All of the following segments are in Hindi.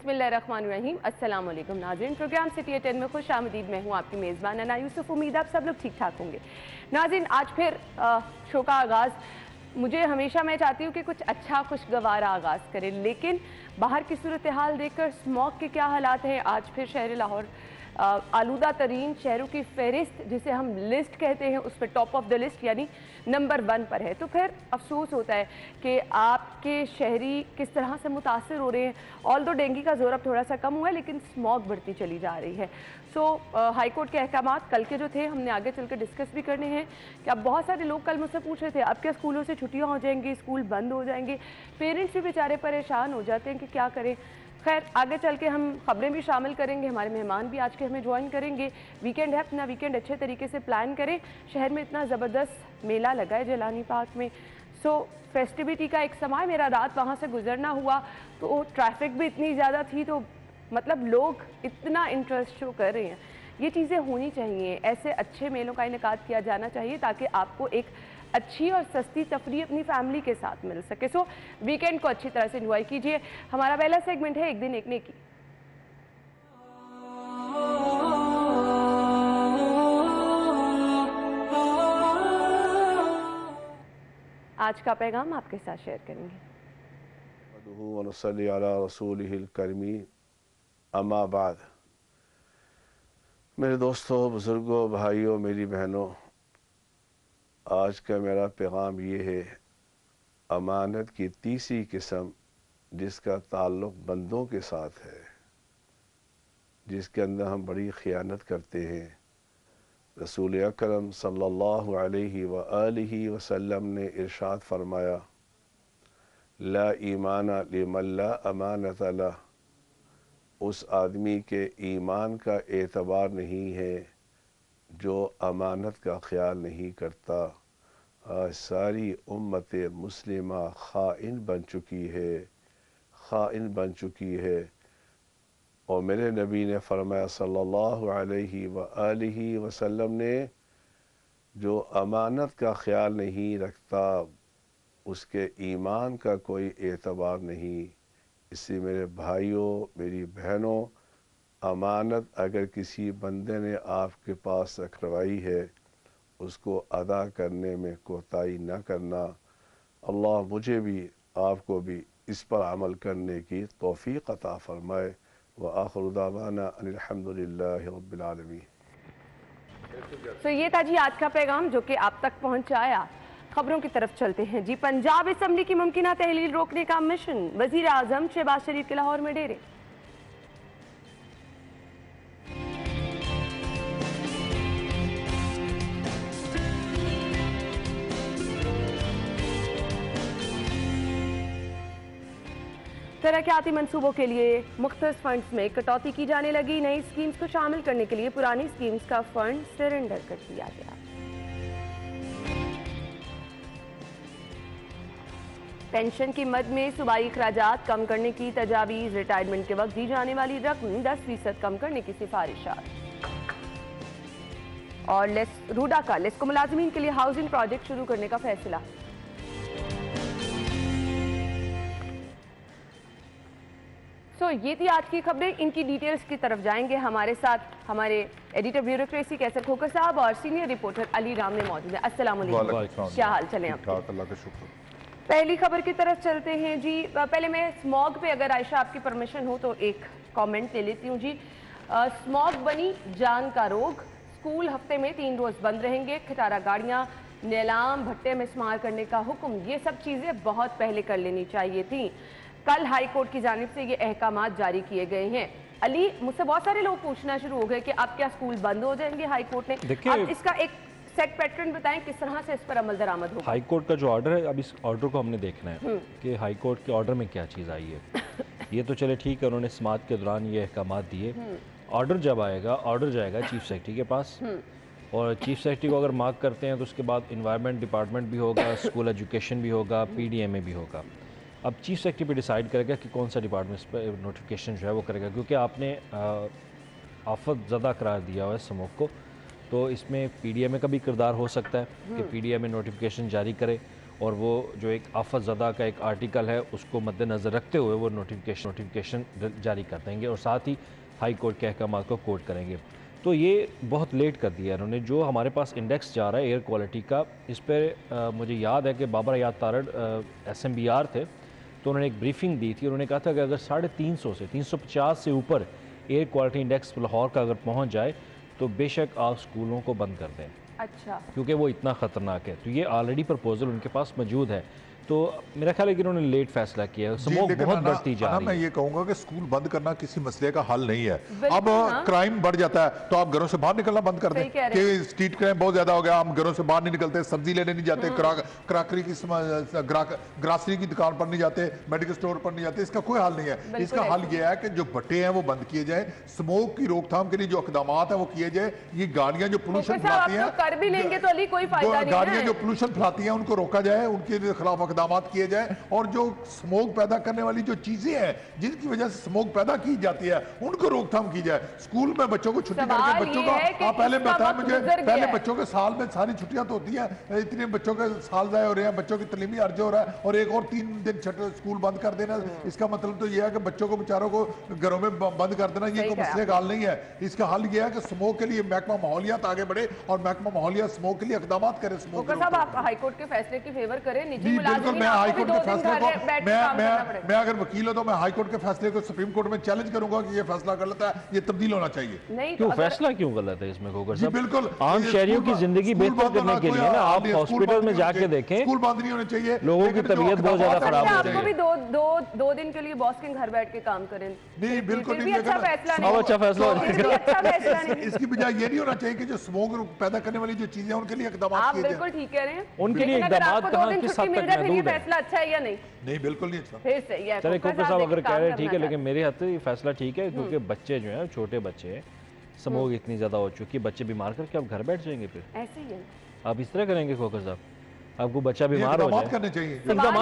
बिस्मिल्लाहिर्रहमानिर्रहीम। अस्सलाम वालेकुम नाज़रीन, प्रोग्राम सिटी 10 में खुश आमदीद। मैं हूँ आपकी मेज़बान अना यूसुफ। उम्मीद आप सब लोग ठीक ठाक होंगे। नाज़रीन, आज फिर शो का आगाज़ मुझे हमेशा मैं चाहती हूँ कि कुछ अच्छा खुशगवार आगाज़ करें, लेकिन बाहर की सूरत हाल देखकर स्मॉग के क्या हालात हैं। आज फिर शहर लाहौर आलूदा तरीन शहरों की फहरिस्त, जिसे हम लिस्ट कहते हैं, उस पर टॉप ऑफ द लिस्ट यानी नंबर 1 पर है। तो फिर अफसोस होता है कि आपके शहरी किस तरह से मुतासर हो रहे हैं। ऑल दो डेंगू का जोर अब थोड़ा सा कम हुआ है, लेकिन स्मॉग बढ़ती चली जा रही है। हाई कोर्ट के अहकामात कल के जो थे हमने आगे चलकर डिस्कस भी करने हैं कि अब बहुत सारे लोग कल मुझसे पूछ रहे थे अब क्या स्कूलों से छुट्टियाँ हो जाएंगी, स्कूल बंद हो जाएंगे। पेरेंट्स भी बेचारे परेशान हो जाते हैं कि क्या करें। खैर, आगे चल के हम खबरें भी शामिल करेंगे, हमारे मेहमान भी आज के हमें ज्वाइन करेंगे। वीकेंड है, अपना वीकेंड अच्छे तरीके से प्लान करें। शहर में इतना ज़बरदस्त मेला लगा है जलानी पार्क में, फेस्टिविटी का एक समय। मेरा रात वहाँ से गुजरना हुआ तो ट्रैफिक भी इतनी ज़्यादा थी, तो मतलब लोग इतना इंटरेस्ट शो कर रहे हैं। ये चीज़ें होनी चाहिए, ऐसे अच्छे मेलों का इनेकाद किया जाना चाहिए ताकि आपको एक अच्छी और सस्ती तफरीह अपनी फैमिली के साथ मिल सके। वीकेंड को अच्छी तरह से एंजॉय कीजिए। हमारा पहला सेगमेंट है एक दिन एक नेकी। आज का पैगाम आपके साथ शेयर करेंगे। अम्मा बाद, मेरे दोस्तों, बुज़ुर्गों, भाइयों, मेरी बहनों, आज का मेरा पैगाम ये है, अमानत की तीसरी किस्म जिसका ताल्लुक़ बंदों के साथ है, जिसके अंदर हम बड़ी ख़यानत करते हैं। रसूल अकरम सल्लल्लाहु अलैहि व आलिहि वसल्लम ने इरशाद फरमाया, ला ईमाना लिमन ला अमानत लह, उस आदमी के ईमान का एतबार नहीं है जो अमानत का ख्याल नहीं करता। आज सारी उम्मत मुस्लिमा खाइन बन चुकी है, खाइन बन चुकी है। और मेरे नबी ने फरमाया सल्लल्लाहु अलैहि व आलिहि वसल्लम ने, जो अमानत का ख्याल नहीं रखता उसके ईमान का कोई एतबार नहीं। इससे मेरे भाइयों, मेरी बहनों, अमानत अगर किसी बंदे ने आपके पास रखवाई है, उसको अदा करने में कोताही न करना। अल्लाह मुझे भी आपको भी इस पर अमल करने की तौफीक अता फरमाए। व आखिर दावाना अनिल हम्दुलिल्लाहि रब्बिल आलमीन। तो ये था जी आज का पैगाम जो कि आप तक पहुंचाया। खबरों की तरफ चलते हैं जी। पंजाब असम्बली की मुमकिना तहलील रोकने का मिशन, वजीर आजम शहबाज शरीफ के लाहौर में डेरे। तरक्याती मंसूबों के लिए मुख्तलिफ फंड्स में कटौती की जाने लगी। नई स्कीम्स को शामिल करने के लिए पुरानी स्कीम्स का फंड सरेंडर कर दिया गया। पेंशन की मद में सूबाई अखराजात कम करने की तजावीज़, रिटायरमेंट के वक्त दी जाने वाली रकम 10% कम करने की सिफारिशात। और रूडा का लेस्को मुलाजमीन के लिए हाउसिंग प्रोजेक्ट शुरू करने का फैसला। ये थी आज की खबरें। इनकी डिटेल्स की तरफ जाएंगे। हमारे साथ हमारे एडिटर ब्यूरोक्रेसी कैसर खोकर साहब और सीनियर रिपोर्टर अली राम ने मौजूद है। अस्सलाम वालेकुम, क्या हाल चले आप? अल्लाह का शुक्र। पहली खबर की तरफ चलते हैं जी। पहले मैं स्मॉग पे, अगर आयशा आपकी परमिशन हो तो एक कमेंट ले लेती हूँ जी। स्मॉग बनी जान का रोग, स्कूल हफ्ते में 3 रोज बंद रहेंगे, खटारा गाड़ियाँ नीलाम भट्टे में इस्तेमाल करने का हुक्म। ये सब चीज़ें बहुत पहले कर लेनी चाहिए थी। कल हाई कोर्ट की जानिब से ये अहकामात जारी किए गए हैं। अली, मुझसे बहुत सारे लोग पूछना शुरू हो गए कि अब क्या स्कूल बंद हो जाएंगे? हाई कोर्ट ने अब इसका एक सेट पैटर्न बताएं, किस तरह से इस पर अमल दरामद होगा? हाई कोर्ट का जो ऑर्डर है, अब इस ऑर्डर को हमने देखना है कि हाई कोर्ट के ऑर्डर में क्या चीज़ आई है। ये तो चले ठीक है, उन्होंने समाअत के दौरान ये अहकामात दिए। ऑर्डर जब आएगा, ऑर्डर जाएगा चीफ सेक्रेटरी के पास, और चीफ सेक्रेटरी को अगर मार्क करते हैं तो उसके बाद इन्वायरमेंट डिपार्टमेंट भी होगा, स्कूल एजुकेशन भी होगा, PDMA भी होगा। अब चीफ सेक्रेटरी पे डिसाइड करेगा कि कौन सा डिपार्टमेंट इस पर नोटिफिकेशन जो है वो करेगा, क्योंकि आपने आफत ज़्यादा करार दिया हुआ है स्मोक को, तो इसमें PDMA का भी किरदार हो सकता है कि PDMA नोटिफिकेशन जारी करे और वो जो एक आफत ज़दा का एक आर्टिकल है उसको मद्देनज़र रखते हुए वो नोटिफिकेशन जारी कर देंगे और साथ ही हाई कोर्ट के अहकाम को कोट करेंगे। तो ये बहुत लेट कर दिया इन्होंने। जो हमारे पास इंडेक्स जा रहा है एयर क्वालिटी का, इस पर मुझे याद है कि बाबर हयात तारड़ SMBR थे, तो उन्होंने एक ब्रीफिंग दी थी। उन्होंने कहा था कि अगर 350 से 350 से ऊपर एयर क्वालिटी इंडेक्स लाहौर का अगर पहुंच जाए तो बेशक आप स्कूलों को बंद कर दें। अच्छा, क्योंकि वो इतना ख़तरनाक है। तो ये ऑलरेडी प्रपोजल उनके पास मौजूद है। तो मेरा ख्याल है कि उन्होंने लेट फैसला किया है। स्मोक बहुत बढ़ती जा रही है। मैं ये कहूंगा कि स्कूल बंद करना किसी मसले का हल नहीं है। अब क्राइम बढ़ जाता है तो आप घरों से बाहर निकलना बंद कर दें कि स्ट्रीट क्राइम बहुत ज्यादा हो गया, हम घरों से बाहर नहीं निकलते, सब्जी लेने नहीं जाते, क्राकरी की ग्रासरी की दुकान पर नहीं जाते, मेडिकल स्टोर पर नहीं जाते। इसका कोई हल नहीं है। इसका हल यह है कि जो भट्टे हैं वो बंद किए जाए, स्मोक की रोकथाम के लिए जो इकदाम है वो किए जाए। ये गाड़ियां जो पोल्यूशन फैलाती हैं, कर भी लेंगे तो अली कोई फायदा नहीं है। गाड़ियां जो पोल्यूशन फैलाती हैं उनको रोका जाए, उनके खिलाफ इकदाम किए जाए। और जो स्मोक पैदा करने वाली जो चीजें हैं जिनकी वजह से स्मोक पैदा की जाती है उनको रोकथाम की जाए। स्कूल में बच्चों को छुट्टी करके बच्चों का पहले बताया मुझे, पहले बच्चों के साल में सारी छुट्टियां तो होती हैं, इतने बच्चों के साल जाए हो रहे हैं, बच्चों की तलीमी अर्ज हो रहा है और एक और 3 दिन स्कूल बंद कर देना। इसका मतलब तो यह है कि बच्चों को बेचारों को घरों में बंद कर देना ये कोई मसले का हल नहीं है। इसका हल यह है कि स्मोक के लिए महकमा माहौलियात आगे बढ़े और महकमा माहौलियात स्मोक के लिए इकदाम करे। स्मोक आप हाईकोर्ट के फैसले की फेवर करें, निजी बिल्कुल मैं हाईकोर्ट के फैसले को मैं अगर वकील हो तो मैं हाईकोर्ट के फैसले को सुप्रीम कोर्ट में चैलेंज करूंगा कि ये फैसला गलत है, ये तब्दील होना चाहिए। नहीं क्यों फैसला क्यों गलत है इसमें खोकर साहब? बिल्कुल आम शहरियों की जिंदगी बेहतर करने के लिए ना आप हॉस्पिटल में जाके देखें, स्कूल बंद नहीं होने चाहिए, लोगों की तबीयत बहुत ज्यादा खराब हो रही है। आपको भी दो दिन के लिए बॉस के घर बैठ के काम करें। नहीं बिल्कुल नहीं, अच्छा फैसला नहीं, अच्छा फैसला इसकी बजाय ये नहीं होना चाहिए कि जो स्मोक पैदा करने वाली जो चीजें उनके लिए इकदाम आप बिल्कुल ठीक कह रहे हैं, उनके लिए इकदाम कहां किस हद तक महदूद है? फैसला अच्छा है या नहीं? नहीं बिल्कुल नहीं अच्छा। फिर सही है। चले खोकर साहब अगर कह रहे हैं ठीक है, लेकिन मेरे हाथ ये फैसला ठीक है क्योंकि बच्चे जो हैं छोटे बच्चे स्मोक इतनी ज्यादा हो चुकी है, बच्चे बीमार करके आप घर बैठ जाएंगे, फिर ऐसे ही है। आप इस तरह करेंगे खोकर साहब? आपको बच्चा बीमार हो जाए करने चाहिए। इकदाम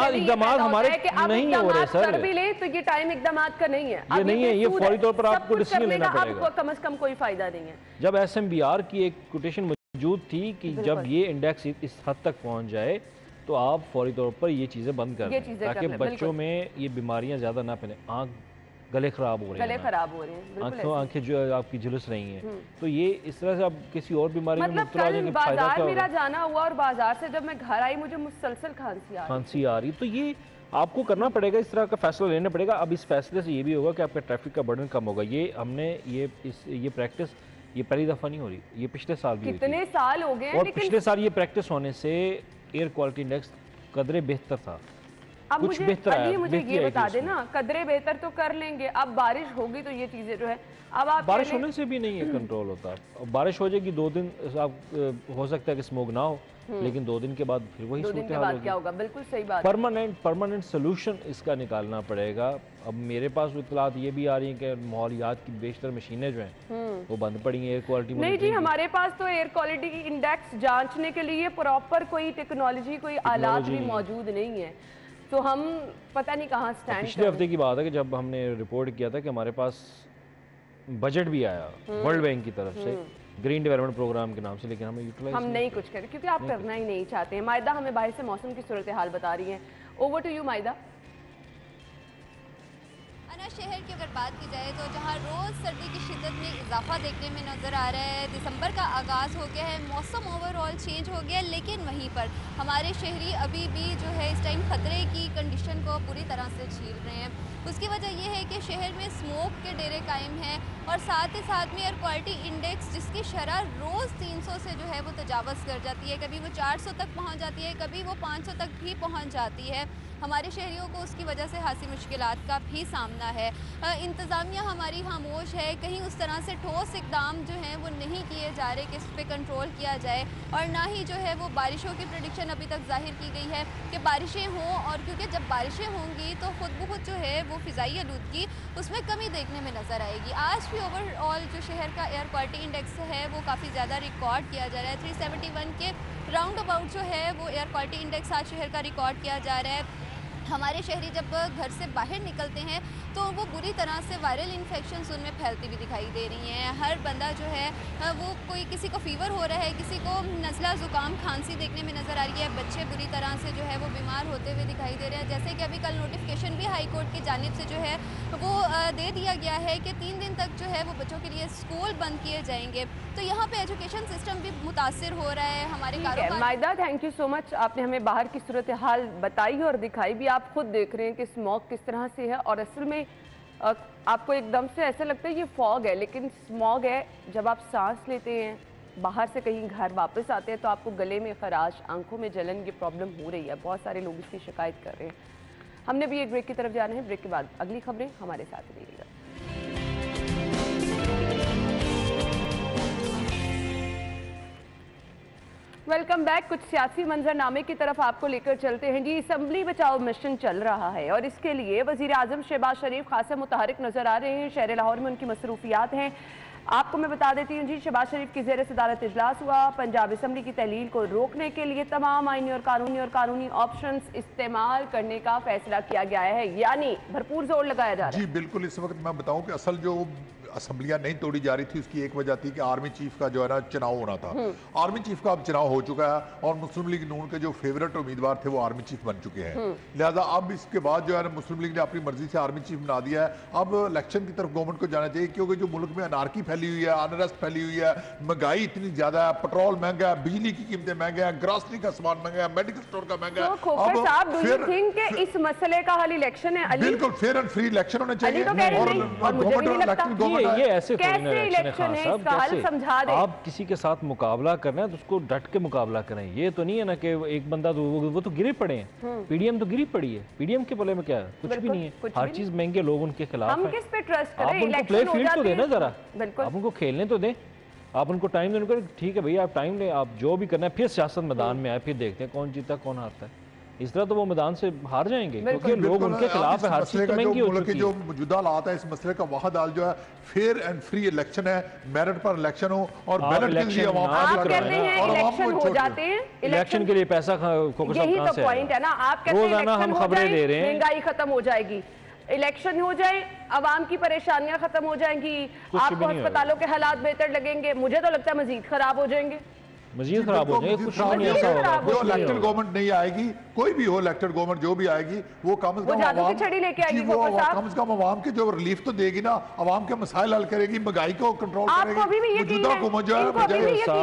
हमारे नहीं हो रहे सर, कर भी ले तो ये टाइम इकदाम का नहीं है, ये नहीं है, ये फौरी तौर पर आपको डिसीजन लेना पड़ेगा। कम से कम कोई फायदा नहीं है। जब SMBR की एक कोटेशन मौजूद थी कि जब ये इंडेक्स इस हद तक पहुंच जाए तो आप फौरी तौर पर ये चीज़ें बंद कर दें ताकि बच्चों में ये बीमारियां ज़्यादा ना फैलें। आँख गले खराब हो रहे हैं, आंखें जो आपकी झुलस रही हैं, तो ये इस तरह से आप किसी और बीमारी में मुब्तला हो जाएंगे। बाजार मेरा जाना हुआ और बाजार से जब मैं घर आई मुझे मुसलसल खांसी आ रही, तो ये आपको करना पड़ेगा, इस तरह का फैसला लेना पड़ेगा। अब इस फैसले से ये भी होगा कि आपका ट्रैफिक का बर्डन कम होगा। ये हमने ये प्रैक्टिस ये पहली दफ़ा नहीं हो रही, ये पिछले साल भी कितने साल हो गए, और पिछले साल ये प्रैक्टिस होने से एयर क्वालिटी इंडेक्स कदरे बेहतर था। अब मुझे ये बता देना, कदरे बेहतर तो कर लेंगे, अब बारिश होगी तो ये चीजें जो है अब आप बारिश होने से भी नहीं है कंट्रोल होता। बारिश हो जाएगी 2 दिन, आप हो सकता है कि स्मोक ना हो, लेकिन 2 दिन के बाद फिर वही सूरत हाल होगी। क्या होगा? बिल्कुल सही बात। परमानेंट सोल्यूशन इसका निकालना पड़ेगा। अब मेरे पास इत्तलात ये भी आ रही है कि माहौलियात की बेशतर मशीनें जो हैं वो बंद पड़ी हैं एयर क्वालिटी। नहीं जी, हमारे पास तो एयर क्वालिटी इंडेक्स जांचने के लिए प्रॉपर कोई टेक्नोलॉजी, कोई आलात भी मौजूद नहीं है, तो हम पता नहीं कहाँ स्टैंड। पिछले हफ्ते की बात है कि जब हमने रिपोर्ट किया था कि हमारे पास बजट भी आया वर्ल्ड बैंक की तरफ से ग्रीन डेवलपमेंट प्रोग्राम के नाम से, लेकिन हमें यूटिलाइज हम नहीं कुछ करें क्योंकि आप करना ही नहीं चाहते हैं। मायदा हमें बाहर से मौसम की सूरत हाल बता रही हैं। ओवर टू यू मायदा। शहर की अगर बात की जाए तो जहां रोज़ सर्दी की शिद्दत में इजाफा देखने में नज़र आ रहा है, दिसंबर का आगाज़ हो गया है, मौसम ओवरऑल चेंज हो गया है, लेकिन वहीं पर हमारे शहरी अभी भी जो है इस टाइम खतरे की कंडीशन को पूरी तरह से झेल रहे हैं। उसकी वजह यह है कि शहर में स्मोक के डेरे कायम हैं और साथ ही साथ में एयर क्वालिटी इंडेक्स जिसकी शरह रोज़ 300 से जो है वो तजावज़ कर जाती है, कभी वो 400 तक पहुँच जाती है, कभी वो 500 तक भी पहुँच जाती है। हमारे शहरियों को उसकी वजह से खासी मुश्किलात का भी सामना है। इंतज़ामिया हमारी खामोश है, कहीं उस तरह से ठोस इकदाम जो हैं वो नहीं किए जा रहे कि इस पर कंट्रोल किया जाए, और ना ही जो है वो बारिशों की प्रेडिक्शन अभी तक जाहिर की गई है कि बारिशें हों, और क्योंकि जब बारिशें होंगी तो खुद ब खुद जो है वो फ़िज़ाई आलूदगी उसमें कमी देखने में नज़र आएगी। आज भी ओवरऑल जो शहर का एयर क्वालिटी इंडेक्स है वो काफ़ी ज़्यादा रिकॉर्ड किया जा रहा है। 371 के राउंड अबाउट जो है वो एयर क्वालिटी इंडेक्स आज शहर का रिकॉर्ड किया जा रहा है। हमारे शहरी जब घर से बाहर निकलते हैं तो वो बुरी तरह से वायरल इन्फेक्शंस उनमें फैलती भी दिखाई दे रही हैं। हर बंदा जो है वो कोई किसी को फीवर हो रहा है, किसी को नज़ला ज़ुकाम खांसी देखने में नज़र आ रही है। बच्चे बुरी तरह से जो है वो बीमार होते हुए दिखाई दे रहे हैं। जैसे कि अभी कल नोटिफिकेशन भी हाई कोर्ट की जानिब से जो है वो दे दिया गया है कि 3 दिन तक जो है वो बच्चों के लिए स्कूल बंद किए जाएंगे। तो यहाँ पे एजुकेशन सिस्टम भी मुतासिर हो रहा है। हमारे कारोबार मायदा, थैंक यू सो मच, आपने हमें बाहर की सूरत हाल बताई और दिखाई भी। आप खुद देख रहे हैं कि स्मॉग किस तरह से है और असल में आपको एकदम से ऐसा लगता है ये फॉग है, लेकिन स्मॉग है। जब आप सांस लेते हैं बाहर से कहीं घर वापस आते हैं तो आपको गले में खराश, आंखों में जलन, ये प्रॉब्लम हो रही है। बहुत सारे लोग इसकी शिकायत कर रहे हैं। हमने भी एक ब्रेक की तरफ जाना है। ब्रेक के बाद अगली खबरें हमारे साथ रहिएगा। Welcome back. कुछ सियासी मंजरनामे की तरफ आपको लेकर चलते हैं जी। असम्बली बचाओ मिशन चल रहा है और इसके लिए वजीर आजम शहबाज शरीफ खासा मुतहरिक नजर आ रहे हैं। शहर लाहौर में उनकी मसरूफियात हैं। आपको मैं बता देती हूँ जी, शहबाज शरीफ की ज़ेर सदारत इजलास हुआ। पंजाब असम्बली की तहलील को रोकने के लिए तमाम आईनी और कानूनी ऑप्शंस इस्तेमाल करने का फैसला किया गया है, यानी भरपूर जोर लगाया जा रहा है। जी बिल्कुल। इस वक्त मैं बताऊं कि असल जो असम्बलियां नहीं तोड़ी जा रही थी उसकी एक वजह थी कि आर्मी चीफ का जो है ना चुनाव होना था। आर्मी चीफ का अब चुनाव हो चुका है और मुस्लिम लीग नून के जो फेवरेट उम्मीदवार थे वो आर्मी चीफ बन चुके हैं। लिहाजा अब इसके बाद जो है ना मुस्लिम लीग ने अपनी मर्जी से आर्मी चीफ बना दिया है। अब इलेक्शन की तरफ गवर्नमेंट को जाना चाहिए, क्योंकि जो मुल्क में अनारकी फैली हुई है, अनरेस्ट फैली हुई है, महंगाई इतनी ज्यादा है, पेट्रोल महंगा है, बिजली की कीमतें महंगा है, ग्रॉसरी का सामान महंगा है, मेडिकल स्टोर का महंगा है। खोखर साहब, डू यू थिंक कि इस मसले का हल इलेक्शन है? अली बिल्कुल फेयर एंड फ्री इलेक्शन होने चाहिए। तो कह रहे नहीं, और मुझे भी नहीं लगता। ये ऐसे कैसे इलेक्शन है, इसका हल समझा दें। आप किसी के साथ मुकाबला करना है तो उसको डट के मुकाबला करें। ये तो नहीं है ना कि एक बंदा तो वो तो गिरे पड़े हैं। पीडीएम तो गिरी पड़ी है। पीडीएम के पले में क्या है? कुछ भी नहीं है। हर चीज महंगे, लोग उनके खिलाफ हम हैं। किस पे ट्रस्ट करें? आप उनको प्ले फील्ड तो देना जरा, बिल्कुल आप उनको खेलने तो दें, आप उनको टाइम दें। उनको ठीक है भैया आप टाइम दें, आप जो भी करना है फिर सियासत मैदान में आए, फिर देखते हैं कौन जीता कौन हारता है। इस तरह तो वो मैदान से हार जाएंगे, क्योंकि लोग उनके खिलाफ है। हर चीज तो महंगी हो चुकी है। जो मौजूदा हालात है, इस मसले का वाहद हाल जो है फेयर एंड फ्री इलेक्शन है, मेरिट पर इलेक्शन हो और बैलेट के लिए आप कहते हैं इलेक्शन हो जाते हैं, इलेक्शन के लिए पैसा यही तो पॉइंट है ना। आप कहते हैं रोजाना हम खबरें दे रहे हैं, महंगाई खत्म हो जाएगी, इलेक्शन हो जाए, आवाम की परेशानियां खत्म हो जाएंगी, आपको अस्पतालों के हालात बेहतर लगेंगे। मुझे तो लगता है मजीद खराब हो जाएंगे, मजीद खराब हो जाएंगे। कुछ नहीं ऐसा होगा। जो इलेक्टेड गवर्नमेंट नहीं आएगी, कोई भी हो इलेक्टेड गवर्नमेंट जो भी आएगी, वो कम से कम जादू की छड़ी लेके आएगी। वो कम से कम आवाम के जो रिलीफ तो देगी ना, आवाम के मसाइल हल करेगी, महंगाई को कंट्रोल करेगी। मौजूदा हुकूमत जो है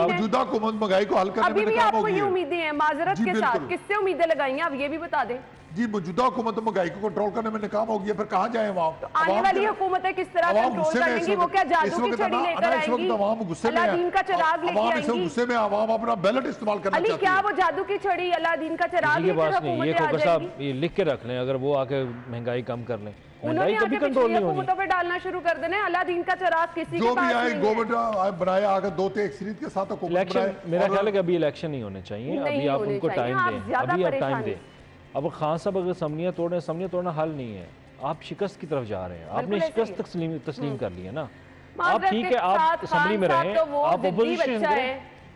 मौजूदा हुकूमत महंगाई को हल करने में नाकाम होगी। उम्मीदें हैं माजरत के साथ, किससे उम्मीदें लगाई आप ये भी बता दें जी। मौजूदा हुकूमत तो महंगाई को कंट्रोल करने में नाकाम हो गई है, फिर कहाँ जाए आवाम? तो आने वाली हुकूमतें किस तरह कंट्रोल करेंगी? वो क्या जादू की छड़ी लेकर आएंगी? आवाम गुस्से में, अलादीन का चिराग लेके आएंगी। गुस्से में आवाम अपना बैलेट इस्तेमाल करना चाहती है। क्या वो जादू की छड़ी अलादीन का चिराग लेकर हुकूमतें आ जाएंगी? ये लिख के रख लें, अगर वो आके महंगाई कम कर लें, उन्होंने आके पिछली हुकूमतों पे डालना शुरू कर देना। अलादीन का चिराग किसी जो भी आए गवर्नमेंट बनाया आगे 2 अक्सरियत के साथ इलेक्शन। मेरा ख्याल है कि अभी इलेक्शन नहीं होने चाहिए। अभी आप उनको टाइम दें, अभी आप टाइम दें। अब खान साहब अगर असम्बलियाँ तोड़ना हल नहीं है। आप शिकस्त की तरफ जा रहे हैं, आपने शिकस्त तस्लीम कर ली है ना। आप ठीक है, आप असम्बली में रहें, आप अपोजिशन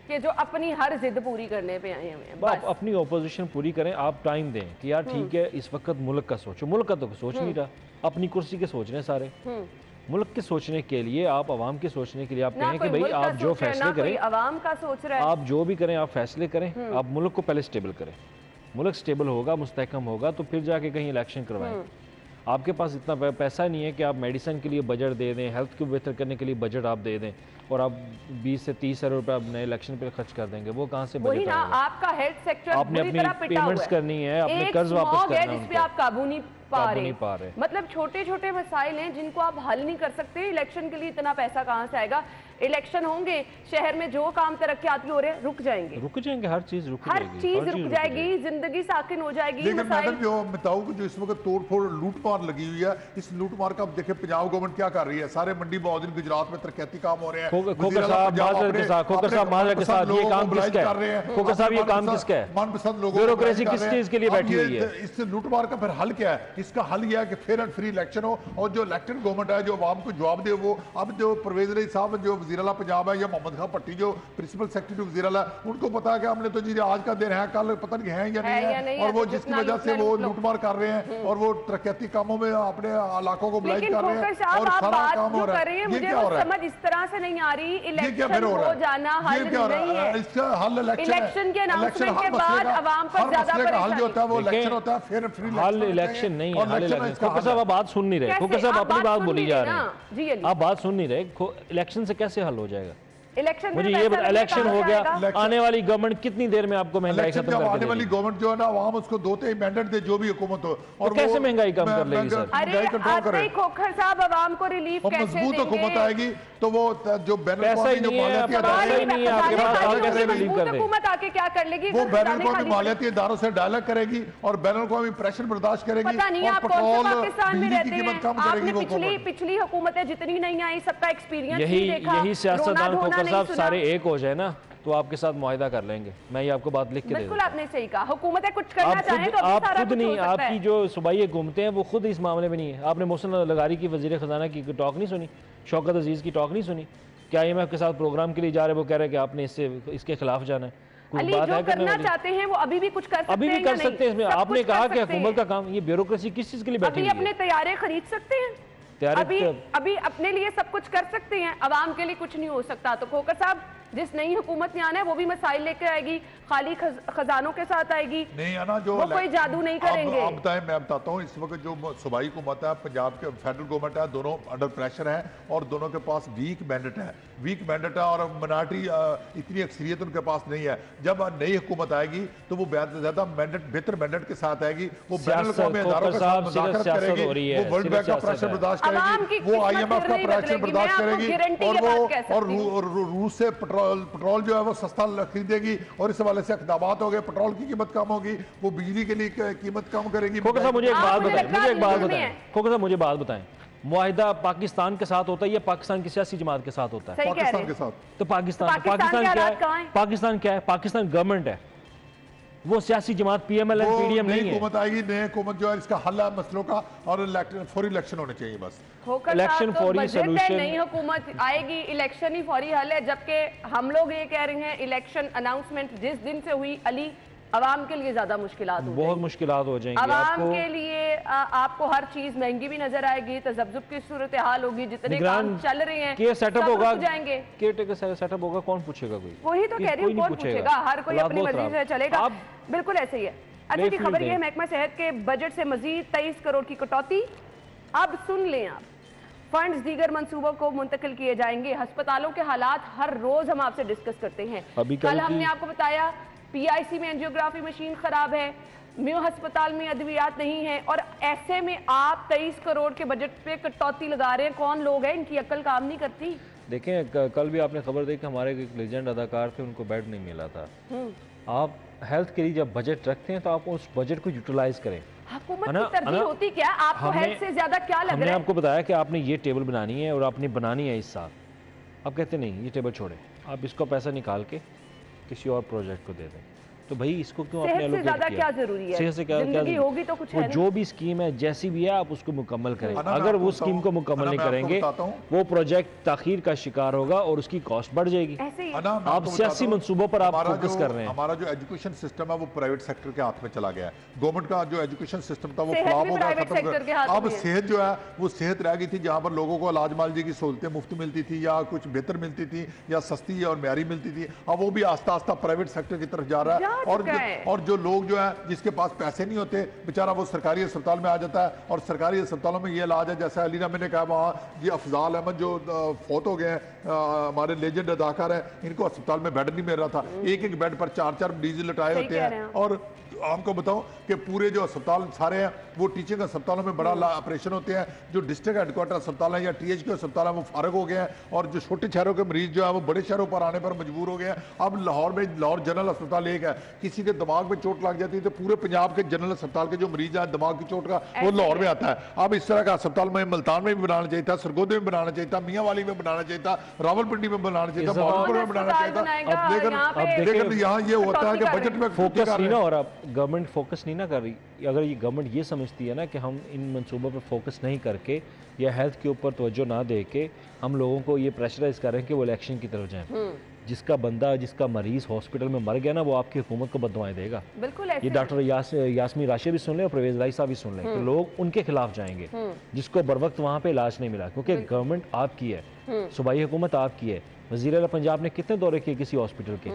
कि जो अपनी हर जिद पूरी करने पे आए हुए हैं, आप अपनी ऑपोजिशन पूरी करें। आप टाइम दें कि यार ठीक है, इस वक्त मुल्क का सोचो। मुल्क का तो सोच नहीं रहा, अपनी कुर्सी के सोच रहे हैं सारे। मुल्क के सोचने के लिए, आप आवाम के सोचने के लिए आप कहें कि भाई आप जो फैसले करें, आवाम का सोच रहा है, आप जो भी करें आप फैसले करें। आप मुल्क को पहले स्टेबल करें। मुल्क स्टेबल होगा, मुस्तहकम होगा तो फिर जाके कहीं इलेक्शन करवाएं। आपके पास इतना पैसा नहीं है कि आप मेडिसिन के लिए बजट दे दें, हेल्थ को बेहतर करने के लिए बजट आप दे दें और आप 20 से 30 हज़ार रुपये नए इलेक्शन पे खर्च कर देंगे। वो कहाँ से बजट आएगा? आपका हेल्थ सेक्टर आपने अपनी पेमेंट्स करनी है, अपने कर्ज वापस करना है, जिस पे आप काबू नहीं पा रहे। मतलब छोटे छोटे मसाइल हैं जिनको आप हल नहीं कर सकते। इलेक्शन के लिए इतना पैसा कहाँ से आएगा? इलेक्शन होंगे, शहर में जो काम तरक्याती हो रहे हैं रुक जाएंगे, हर चीज रुक जाएगी, जिंदगी साकिन हो जाएगी। लेकिन मैडम जो बताऊं कि जो इस वक्त तोड़फोड़ लूटमार लगी हुई है, इस लूटमार का देखे पंजाब गवर्नमेंट क्या कर रही है। सारे मंडी मौजूद गुजरात में तरक्याती काम हो रहे हैं। खोकर साहब के साथ ये काम किसका है? खोकर साहब ये काम किसका है? मनपसंद लोगों, ब्यूरोक्रेसी किस चीज के लिए बैठी हुई है? इस लूटमार का फिर हल क्या है? इसका हल यह है कि फेयर एंड फ्री इलेक्शन हो और जो इलेक्टेड गवर्नमेंट है जो आवाम को जवाब दे। वो अब जो परवेज अली साहब जो वज़ीर-ए-आला पंजाब है, या मोहम्मद खां भट्टी जो प्रिंसिपल सेक्रेटरी वज़ीर-ए-आला, उनको पता है कि हमने तो जी आज का दिन है, कल पता नहीं है या नहीं है, और वो जिसकी वजह से वो लूटमार कर रहे हैं और वो तरक्याती कामों में अपने इलाकों को ब्लाइट कर रहे हैं और सारा काम हो रहा है। ये क्या हो रहा है? समझ इस तरह से नहीं आ रही। इलेक्शन हो जाना हल नहीं है, इसका हल इलेक्शन के अनाउंसमेंट के बाद आवाम पर ज्यादा हल जो होता है वो इलेक्शन होता है, फिर फ्री हल इलेक्शन नहीं है, हल इलेक्शन। खोखर साहब आप बात सुन नहीं रहे, खोखर साहब अपनी बात बोली जा रहे हैं, आप बात सुन नहीं रहे। इलेक्शन से कैसे हल हो जाएगा? इलेक्शन मुझे ये इलेक्शन हो गया, आने वाली गवर्नमेंट कितनी देर में आपको महंगाई खत्म कर देगी? आने वाली गवर्नमेंट जो है ना, आवाम उसको 2-3 मैंडेट दे, जो भी हुकूमत हो, और कैसे महंगाई कम कर लेगी सर? अरे खोखर साहब आवाम को रिलीफ कैसे देंगे? मजबूत हुकूमत आएगी तो वो जो पैसा ही नहीं है, पैसा ही नहीं है आपके पास, कैसे रिलीफ कर देगी? हुकूमत आके क्या कर लेगी? वो बैन अवी मालियाती इदारों से डायलॉग करेगी और बैन अवी प्रेशर बर्दाश्त करेगी। पता नहीं आप कौन से पाकिस्तान में रहते हैं, आपने पिछली हुकूमतें जितनी नहीं आई सबका एक्सपीरियंस यही सियासतदान खोखर साहब सारे एक हो जाए ना, तो आपके साथ मुआहिदा कर लेंगे। मैं ये आपको बात लिख के दे बिल्कुल आपने सही कहा, हुकूमतें कुछ करना चाहें तो आप खुद नहीं, आपकी जो सूबाई घूमते हैं वो खुद इस मामले में नहीं है। आपने मोहसिन लगारी की वजीर खजाना की टॉक नहीं सुनी, शौकत अजीज की टॉक नहीं सुनी? क्या IMF के साथ प्रोग्राम के लिए जा रहे, वो कह रहे हैं कि आपने इसके खिलाफ जाना है। अली जो करना चाहते हैं वो अभी भी कुछ कर सकते हैं, अभी भी कर सकते हैं। इसमें आपने कहा कि हुकूमत का काम, ये ब्यूरोक्रेसी किस चीज के लिए बैठी है? अभी अपने तैयारे खरीद सकते हैं, अभी अपने लिए सब कुछ कर सकते हैं, अवाम के लिए कुछ नहीं हो सकता। तो खोखर साहब जिस नई हुकूमत में आना है वो भी मसाइल लेकर आएगी, खाली खजानों के साथ आएगी, नहीं आना जो वो कोई जादू नहीं करेंगे। आप बताएं, मैं बताता हूँ, इस वक्त जो सूबाई हुकूमत है, पंजाब के फेडरल गवर्नमेंट है, दोनों अंडर प्रेशर है और दोनों के पास वीक मैंडेट है, और मिनारिटी इतनी अक्सरियत उनके पास नहीं है। जब नई हुकूमत आएगी तो वो ज्यादा मैंडेट, बेहतर मैंडेट के साथ आएगी, वो बैनुल-अक़वामी इदारों के साथ मुज़ाकरत करेगी, वो वर्ल्ड बैंक का प्रेशर बर्दाश्त करेगी, वो IMF का प्रेशर बर्दाश्त करेगी, और रूस से पेट्रोल जो है वो सस्ता खरीदेगी, और इस हवाले से इक़दामात हो गए, पेट्रोल की कीमत कम होगी, वो बिजली के लिए कीमत कम करेगी। खोखर साहब मुझे एक बात बताएं, खोखर साहब मुझे बात बताएं, मुआहिदा पाकिस्तान के साथ होता है या पाकिस्तान की सियासी जमात के साथ होता है? पाकिस्तान के साथ। तो पाकिस्तान क्या है? पाकिस्तान क्या है? पाकिस्तान गवर्नमेंट है, वो सियासी जमात PML और PDM नहीं है। हुकूमत आएगी, नई हुकूमत जो है इसका हल है मसलों का, और फौरी इलेक्शन होने चाहिए बस। इलेक्शन फौरी सॉल्यूशन, नई हुकूमत आएगी, इलेक्शन ही फौरी हल है। जबकि हम लोग ये कह रहे हैं इलेक्शन अनाउंसमेंट जिस दिन से हुई अली, आवाम के लिए ज्यादा मुश्किलात हो, बहुत मुश्किलात हो जाएंगी। आवाम के लिए आपको हर चीज महंगी भी नजर आएगी, तज़ब्ज़ुब की सूरत हाल होगी, जितने काम चल रहे हैं के सेटअप होगा, जाएंगे केयरटेकर सेटअप होगा, कौन पूछेगा? कोई वही तो कह रही हूँ, कौन पूछेगा? हर कोई अपनी मर्जी से चलेगा, बिल्कुल ऐसे ही है। अच्छा जी, खबर ये है महकमा सेहत के बजट से मजीद 23 करोड़ की कटौती। अब सुन लें आप, फंड्स दीगर मंसूबों को मुंतकिल किए जाएंगे। अस्पतालों के हालात हर रोज हम आपसे डिस्कस करते हैं। कल हमने आपको बताया PIC में एंजियोग्राफी मशीन खराब है, म्यू अस्पताल में अद्वियात नहीं है, और ऐसे में आप 23 करोड़ के बजट पे कटौती लगा रहे हैं। कौन लोग हैं, इनकी अक्ल काम नहीं करती? देखें, कल भी आपने खबर देखी, हमारे एक लेजेंड अदाकार थे, उनको बेड नहीं मिला था। आप हेल्थ के लिए जब बजट रखते हैं तो आप उस बजट को यूटिलाइज करें। हुकूमत की तरजीह होती क्या? आपको हेल्थ से ज्यादा क्या लग रहा है? हमने आपको बताया कि आपने ये टेबल बनानी है और आपने बनानी है इस साल। आप कहते नहीं, ये टेबल छोड़े, आप इसको पैसा निकाल के किसी और प्रोजेक्ट को दे दें। तो भाई इसको क्यों आपने एलोकेट किया? क्या जरूरी है? सेहत से क्या जिंदगी होगी तो कुछ है ना? जो भी स्कीम है जैसी भी है आप उसको मुकम्मल करें। अगर वो स्कीम को मुकम्मल नहीं करेंगे वो प्रोजेक्ट ताखीर का शिकार होगा और उसकी कॉस्ट बढ़ जाएगी। आप सियासी मंसूबों पर आप फोकस कर रहे हैं। हमारा जो एजुकेशन सिस्टम है वो प्राइवेट सेक्टर के हाथ में चला गया है। गवर्नमेंट का जो एजुकेशन सिस्टम था वो खराब हो गया, खत्म हो गया। अब सेहत जो है वो सेहत रह गई थी, जहाँ पर लोगों को इलाज मालजी की सहूलतें मुफ्त मिलती थी या कुछ बेहतर मिलती थी या सस्ती और म्यारी मिलती थी। अब वो भी आस्ता आस्ता प्राइवेट सेक्टर की तरफ जा रहा है, और जो लोग जो है जिसके पास पैसे नहीं होते बेचारा वो सरकारी अस्पताल में आ जाता है, और सरकारी अस्पतालों में ये इलाज है जैसे अलीना मैंने कहा, वहाँ ये अफजाल अहमद जो फौत हो गए हैं, हमारे लेजेंड अदाकार हैं, इनको अस्पताल में बेड नहीं मिल रहा था। एक एक बेड पर 4-4 मरीज लटाए होते हैं। और आपको बताऊं कि पूरे जो अस्पताल सारे हैं वो टीचिंग अस्पतालों में बड़ा ऑपरेशन होते हैं। जो डिस्ट्रिक्ट हेडक्वार्टर अस्पताल है या TH के अस्पताल है वो फारग हो गए हैं, और जो छोटे शहरों के मरीज जो है वो बड़े शहरों पर आने पर मजबूर हो गए हैं। अब लाहौर में लाहौर जनरल अस्पताल एक है, किसी के दिमाग में चोट लग जाती है तो पूरे पंजाब के जनरल अस्पताल के जो मरीज है दिमाग की चोट का वो लाहौर में आता है। अब इस तरह का अस्पताल में मुल्तान में भी बनाना चाहिए था, सरगोदे में बनाना चाहिए था, मियाँ वाली में बनाना चाहिए था, रावलपिंडी में बनाना चाहिए था, भागलपुर में बनाना चाहिए था। अब लेकिन यहाँ ये होता है कि बजट में फोकस नहीं ना हो रहा। गवर्नमेंट फोकस नहीं ना कर रही, अगर ये गवर्नमेंट ये समझती है ना कि हम इन मंसूबों पर फोकस नहीं करके या हेल्थ के ऊपर तवज्जो ना दे के हम लोगों को ये प्रेशराइज कर रहे हैं कि वो इलेक्शन की तरफ जाएं, जिसका बंदा जिसका मरीज़ हॉस्पिटल में मर गया ना वो आपकी हुकूमत को बददुआएं देगा। बिल्कुल ये डॉक्टर यास्मीन राशिद भी सुन लें और परवेज़ लाई साहब भी सुन लें कि लोग उनके खिलाफ जाएंगे जिसको बर वक्त वहाँ पे इलाज नहीं मिला, क्योंकि गवर्नमेंट आपकी है, सूबाई हुकूमत आपकी है। वज़ीर आला पंजाब ने कितने दौरे किए किसी हॉस्पिटल के।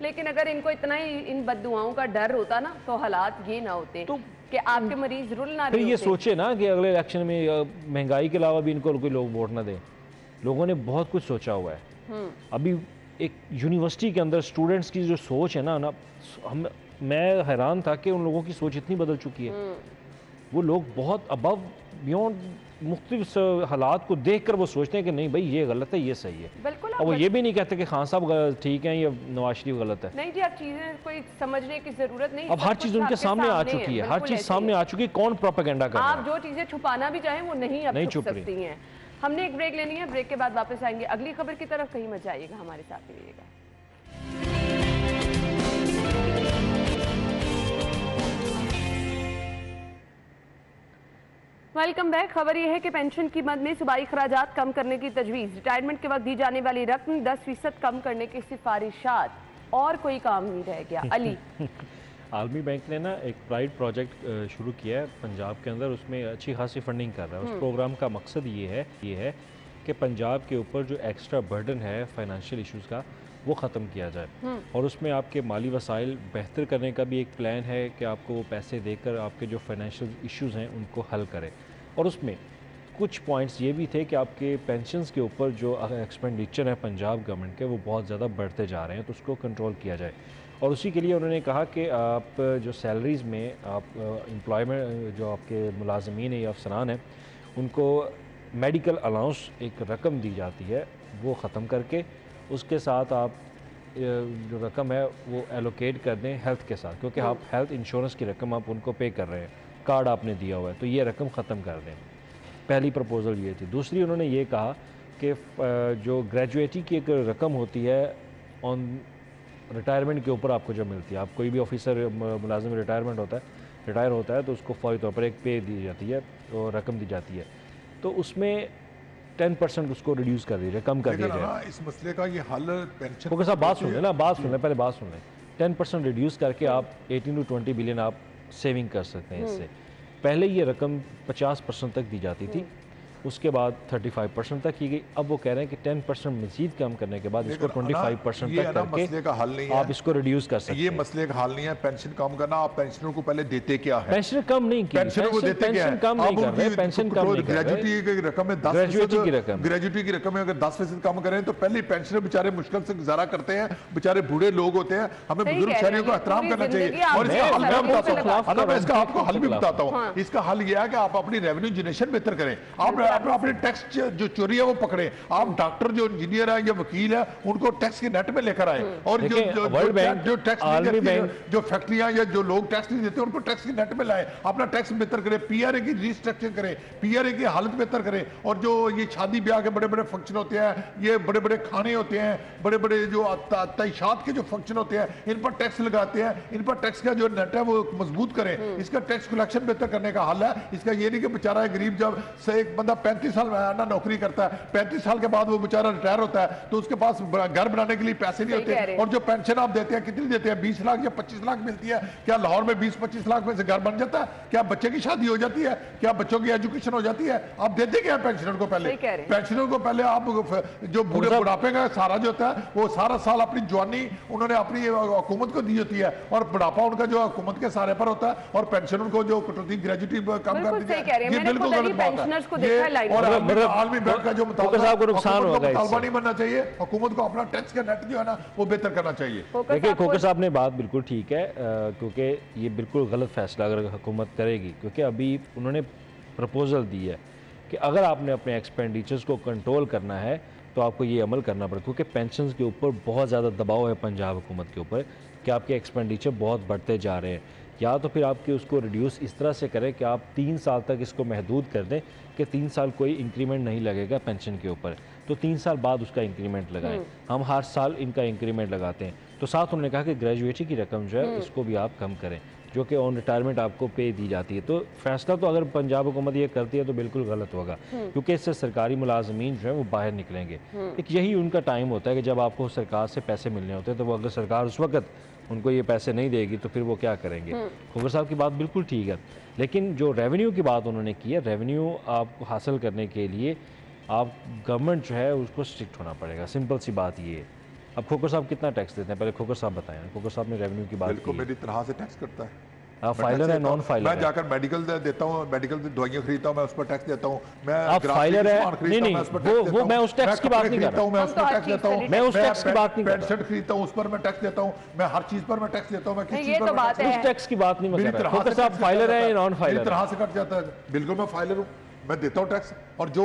लेकिन अगर इनको इतना ही इन बददुआओं का डर होता ना तो हालात ये ना होते तो कि आपके मरीज रुल ना फिर रहे ये होते। सोचे ना कि अगले इलेक्शन में महंगाई के अलावा भी इनको कोई लोग वोट ना दें। लोगों ने बहुत कुछ सोचा हुआ है। अभी एक यूनिवर्सिटी के अंदर स्टूडेंट्स की जो सोच है ना मैं हैरान था कि उन लोगों की सोच इतनी बदल चुकी है। वो लोग बहुत अबव बियॉन्ड मुख्तलिफ हालात को देखकर वो सोचते हैं कि नहीं भाई ये गलत है ये सही है। बिल्कुल। और वो ये भी नहीं कहते कि खान साहब ठीक हैं या नवाज शरीफ गलत है। नहीं जी, अब चीजें कोई समझने की जरूरत नहीं। अब हर चीज उनके सामने आ चुकी है, हर चीज सामने आ चुकी है। कौन प्रोपेगेंडा कर रहा है? आप जो चीजें छुपाना भी चाहें वो नहीं छुप सकती हैं। हमने एक ब्रेक लेनी है, ब्रेक के बाद वापस आएंगे अगली खबर की तरफ। कहीं मत जाइएगा, हमारे साथ रहिएगा। Welcome back. खबर यह है कि पेंशन की मद में सूबाई खराजात कम करने की तजवीज़, रिटायरमेंट के वक्त दी जाने वाली रकम 10% कम करने की सिफारिशात, और कोई काम नहीं रह गया। अली आलमी बैंक ने ना एक प्राइड प्रोजेक्ट शुरू किया है पंजाब के अंदर, उसमें अच्छी खासी फंडिंग कर रहा है। उस प्रोग्राम का मकसद ये है कि पंजाब के ऊपर जो एक्स्ट्रा बर्डन है फाइनेंशियल इश्यूज़ का वो ख़त्म किया जाए, और उसमें आपके माली वसाइल बेहतर करने का भी एक प्लान है कि आपको वो पैसे देकर आपके जो फाइनेंशियल इश्यूज़ हैं उनको हल करें। और उसमें कुछ पॉइंट्स ये भी थे कि आपके पेंशन्स के ऊपर जो एक्सपेंडिचर है पंजाब गवर्नमेंट के वो बहुत ज़्यादा बढ़ते जा रहे हैं, तो उसको कंट्रोल किया जाए। और उसी के लिए उन्होंने कहा कि आप जो सैलरीज़ में आप एम्प्लॉयमेंट जो आपके मुलाजमीन या अफसरान हैं उनको मेडिकल अलाउंस एक रकम दी जाती है वो ख़त्म करके उसके साथ आप जो रकम है वो एलोकेट कर दें हेल्थ के साथ, क्योंकि आप हेल्थ इंश्योरेंस की रकम आप उनको पे कर रहे हैं, कार्ड आपने दिया हुआ है, तो ये रकम ख़त्म कर दें। पहली प्रपोज़ल ये थी। दूसरी उन्होंने ये कहा कि जो ग्रेजुएटी की एक रकम होती है ऑन रिटायरमेंट के ऊपर आपको जो मिलती है, आप कोई भी ऑफिसर मुलाजिम रिटायर होता है तो उसको फौरी तौर पर एक पे दी जाती है और रकम दी जाती है, तो उसमें 10% उसको रिड्यूस कर दीजिए, कम कर दिया जाए। इस मसले का ये हल पेंशन क्योंकि साहब बात सुन लें ना, पहले बात सुन लें। 10% रिड्यूस करके आप 18 to 20 बिलियन आप सेविंग कर सकते हैं इससे। पहले ये रकम 50% तक दी जाती थी, उसके बाद 35% तक की गई। अब वो कह रहे हैं कि 10% मजीद कम करने के बाद इसको 25% तक करके मसले का हल नहीं है, आप इसको रिड्यूस कर सकते हैं। ये मसले का हल नहीं है पेंशन कम करना। आप पेंशनर को पहले देते क्या है? पेंशन कम नहीं की, पेंशन को देते क्या है? कम नहीं कर रहे, पेंशन कम नहीं कर रहे। ग्रेजुएटी की रकम में 10% ग्रेजुएटी की रकम में अगर 10% कम करें तो पहले पेंशनर बेचारे मुश्किल से गुजारा करते हैं, बेचारे बूढ़े लोग होते हैं। हमें बुजुर्ग शहरियों को एहतराम करना चाहिए। और इसका हल मैं बताता हूँ, मैं इसका आपको हल भी बताता हूँ। इसका हल यह है कि आप अपनी रेवेन्यू जनरेशन बेहतर करें, आप अपने टैक्स जो चोरी है वो पकड़े, आप डॉक्टर जो इंजीनियर है या वकील है उनको टैक्स के नेट में लेकर आए, और जो टैक्स नहीं देते, जो फैक्ट्रियां या जो लोग टैक्स नहीं देते उनको टैक्स के नेट में लाए, अपना टैक्स बेहतर करें, पीआरए की रिस्ट्रक्चर करें, पीआरए की हालत बेहतर करें। और जो ये शादी ब्याह के बड़े बड़े फंक्शन होते हैं, ये बड़े बड़े खाने होते हैं, बड़े बड़े जो तयशात के जो फंक्शन होते हैं, इन पर टैक्स लगाते हैं, इन पर टैक्स का जो नेट है वो मजबूत करें। इसका टैक्स कलेक्शन बेहतर करने का हल है। इसका ये नहीं कि बेचारा गरीब जब से एक बंदा 35 साल नौकरी करता है, 35 साल के बाद वो बेचारा रिटायर होता है तो उसके पास घर बनाने के लिए पैसे नहीं होते। और जो पेंशन आप देते हैं कितनी देते हैं? 20 लाख या 25 लाख मिलती है। क्या लाहौर में 20-25 लाख में से घर बन जाता है? क्या बच्चे की शादी हो जाती है? क्या बच्चों की एजुकेशन हो जाती है? आप देते क्या पेंशनर को? पहले पेंशनर को पहले आप जो बुढ़ापे का सहारा जो होता है वो सारा साल अपनी जवानी उन्होंने अपनी हुकूमत को दी होती है, और बुढ़ापा उनका जो हुकूमत के सहारे पर होता है, और पेंशन उनको जो कटौती ग्रेजुएटी कम कर दी है, ये बिल्कुल गलत बात है। और आलमी बैंक का जो मुतालबा नहीं बनना चाहिए, हुकूमत को अपना टैक्स का नेट जो है ना वो बेहतर करना चाहिए। देखिए खोकर साहब ने बात बिल्कुल ठीक है, क्योंकि ये बिल्कुल गलत फैसला अगर हुकूमत करेगी, क्योंकि अभी उन्होंने प्रपोजल दी है कि अगर आपने अपने एक्सपेंडिचर्स को कंट्रोल करना है तो आपको ये अमल करना पड़ेगा, क्योंकि पेंशन के ऊपर बहुत ज़्यादा दबाव है पंजाब हुकूमत के ऊपर कि आपके एक्सपेंडिचर बहुत बढ़ते जा रहे हैं। या तो फिर आपके उसको रिड्यूस इस तरह से करें कि आप 3 साल तक इसको महदूद कर दें कि 3 साल कोई इंक्रीमेंट नहीं लगेगा पेंशन के ऊपर, तो 3 साल बाद उसका इंक्रीमेंट लगाएं। हम हर साल इनका इंक्रीमेंट लगाते हैं। तो साथ उन्होंने कहा कि ग्रेजुएटी की रकम जो है इसको भी आप कम करें। जो कि ऑन रिटायरमेंट आपको पे दी जाती है। तो फैसला तो अगर पंजाब हुकूमत ये करती है तो बिल्कुल गलत होगा, क्योंकि इससे सरकारी मुलाजमीन जो है वो बाहर निकलेंगे। एक यही उनका टाइम होता है कि जब आपको सरकार से पैसे मिलने होते हैं, तो वो अगर सरकार उस वक्त उनको ये पैसे नहीं देगी तो फिर वो क्या करेंगे। खोगर साहब की बात बिल्कुल ठीक है, लेकिन जो रेवेन्यू की बात उन्होंने की है, रेवेन्यू आपको हासिल करने के लिए आप गवर्नमेंट जो है उसको स्ट्रिक्ट होना पड़ेगा, सिंपल सी बात ये है। अब खोकर साहब कितना टैक्स देते हैं, पहले खोकर साहब बताएं। खोकर साहब ने रेवेन्यू की बात बिल्कुल की, मेरी तरह से टैक्स करता है। आप फाइलर है, नॉन फाइलर मैं है? जाकर मेडिकल देता हूँ, मेडिकल की दवाइयाँ खरीदता हूँ, मैं उस पर टैक्स देता हूँ। मैं आप फाइलर है? नहीं नहीं, वो मैं उस टैक्स की बात नहीं कर रहा हूँ, मैं उस पर टैक्स देता हूँ, मैं उस टैक्स की बात नहीं कर रहा। शर्ट खरीदता हूँ, उस पर मैं टैक्स देता हूँ, मैं हर चीज पर मैं टैक्स देता हूँ। मैं किस ये चीज तो पर बात है। उस टैक्स की बात नहीं मैं मेरी कर रहा। तरह खोकर से साहब टैक्स फाइलर है या कट नॉन जाता है। फाइलर मेरी है? तरह से कट जाता है, बिल्कुल मैं फाइलर हूँ, मैं देता हूँ टैक्स। और जो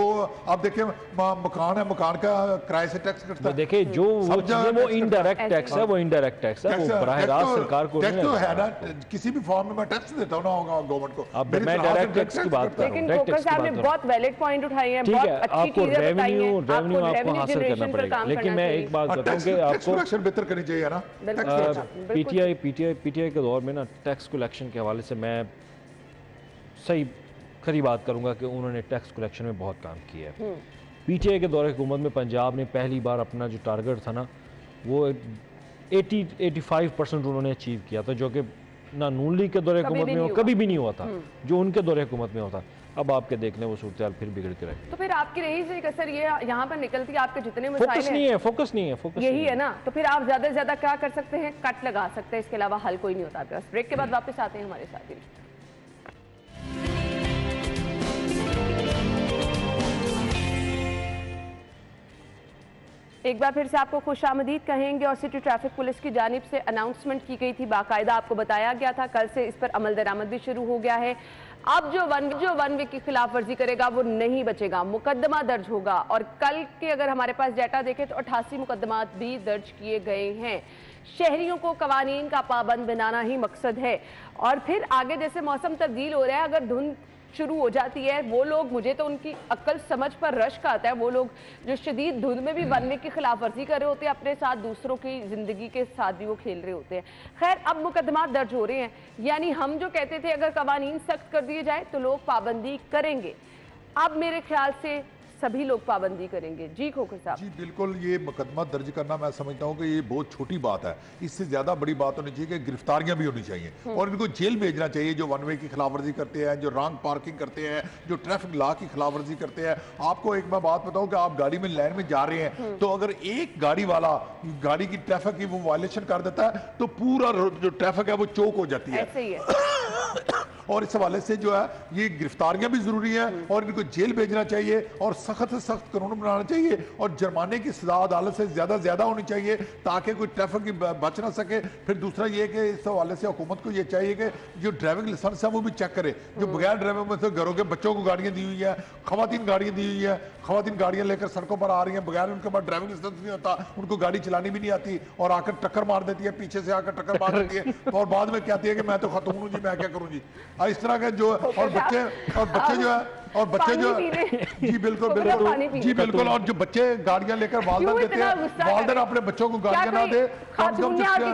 आप देखिए मकान है, मकान का किराए से टैक्स कटता है। देखिए जो वो सब जगह चीजें वो टैक्स इनडायरेक्ट करता है। टैक्स है, वो इनडायरेक्ट टैक्स है, वो बराह रास्त सरकार को टैक्स नहीं तो है लगता। ना, किसी भी फॉर्म में मैं टैक्स देता हूँ ना गवर्नमेंट को। अब मेरी मैं तरह से डायरेक्ट टैक्स की बात कर रहा हूँ। लेकिन डायरेक्ट खोकर टैक्स की साहब ने बात कर रहा हूँ। बहुत वैलिड पॉइंट उठाए हैं, ठीक बहुत है, अच्छी आपको चीजें बताई हैं। रेवेन्यू आपको रेवेन्यू हासिल करना जनरेशन पर पड़ेगा। काम लेकिन करना मैं चाहिए। एक बात और बताऊँ टैक्स कि आपको कलेक्शन बेहतर करनी चाहिए ना। बिल्कुल। पीटीआई के दौर में ना टैक्स कलेक्शन के हवाले से मैं सही खरी बात करूंगा कि उन्होंने टैक्स कलेक्शन में बहुत काम किया है। पीटीआई के दौर हुकूमत में पंजाब ने पहली बार अपना जो टारगेट था ना वो 85% उन्होंने अचीव किया था, जो कि ना नून लीग के दौर हुकूमत में कभी भी नहीं हुआ था, जो उनके दौर हुकूमत में होता। अब आपके देखने वो सूरत फिर बिगड़ के रहे। तो फिर आपकी रही से कसर ये यहाँ पर निकलती है, आपके जितने फोकस मसाइल नहीं हैं है, फोकस नहीं है, फोकस यही नहीं है ना, तो फिर आप ज्यादा से ज्यादा क्या कर सकते हैं? कट लगा सकते हैं, इसके अलावा हल कोई नहीं होता आपके पास। ब्रेक के बाद वापस आते हैं हमारे साथ ही। एक बार फिर से आपको खुशामदीद कहेंगे। और सिटी ट्रैफिक पुलिस की जानिब से अनाउंसमेंट की गई थी, बाकायदा आपको बताया गया था, कल से इस पर अमल दरामद भी शुरू हो गया है। अब जो वन वे की खिलाफ वर्जी करेगा वो नहीं बचेगा, मुकदमा दर्ज होगा। और कल के अगर हमारे पास डाटा देखें तो 88 मुकदमा भी दर्ज किए गए हैं। शहरियों को कवानीन का पाबंद बनाना ही मकसद है। और फिर आगे जैसे मौसम तब्दील हो रहा है, अगर धुंध शुरू हो जाती है, वो लोग, मुझे तो उनकी अक्ल समझ पर रश्क आता है, वो लोग जो शदीद धुंध में भी वन वे की खिलाफ वर्जी कर रहे होते हैं, अपने साथ दूसरों की जिंदगी के साथ भी वो खेल रहे होते हैं। खैर, अब मुकदमा दर्ज हो रहे हैं, यानी हम जो कहते थे अगर कवानीन सख्त कर दिए जाए तो लोग पाबंदी करेंगे, अब मेरे ख्याल से सभी लोग पाबंदी करेंगे। जी खोकर साहब। जी बिल्कुल, ये मुकदमा दर्ज करना मैं समझता हूँ कि ये बहुत छोटी बात है। इससे ज्यादा बड़ी बात होनी चाहिए कि गिरफ्तारियां भी होनी चाहिए और इनको जेल भेजना चाहिए जो वन वे की खिलाफवर्जी करते हैं, जो रॉन्ग पार्किंग करते हैं, जो ट्रैफिक लॉ की खिलाफवर्जी करते हैं। आपको एक मैं बात बताऊं कि आप गाड़ी में लाइन में जा रहे हैं तो अगर एक गाड़ी वाला गाड़ी की ट्रैफिक की वो वायलेशन कर देता है तो पूरा जो ट्रैफिक है वो चौक हो जाती है। ऐसे ही है। और इस हवाले से जो है ये गिरफ्तारियां भी जरूरी है और इनको जेल भेजना चाहिए और सख्त से सख्त कानून बनाना चाहिए और जुर्माने की सजा अदालत से ज्यादा होनी चाहिए ताकि कोई ट्रैफिक की बच ना सके। फिर दूसरा ये कि इस हवाले से हुकूमत को ये चाहिए कि जो ड्राइविंग लाइसेंस है वो भी चेक करे। जो बगैर ड्राइविंग में से घरों के बच्चों को गाड़ियां दी हुई है, खवातीन गाड़ियां दी हुई है, खवातीन गाड़ियां लेकर सड़कों पर आ रही हैं, बगैर उनके पास ड्राइविंग लाइसेंस नहीं होता, उनको गाड़ी चलानी भी नहीं आती और आकर टक्कर मार देती है, पीछे से आकर टक्कर मार देती है और बाद में कहती है कि मैं तो खतून हूँ जी, मैं क्या करूँ जी। इस तरह के जो और बच्चे जो है जी बिल्कुल जी बिल्कुल। और जो बच्चे गाड़ियां लेकर वालदा देते हैं, वालदा अपने बच्चों को गाड़ियां ना दे,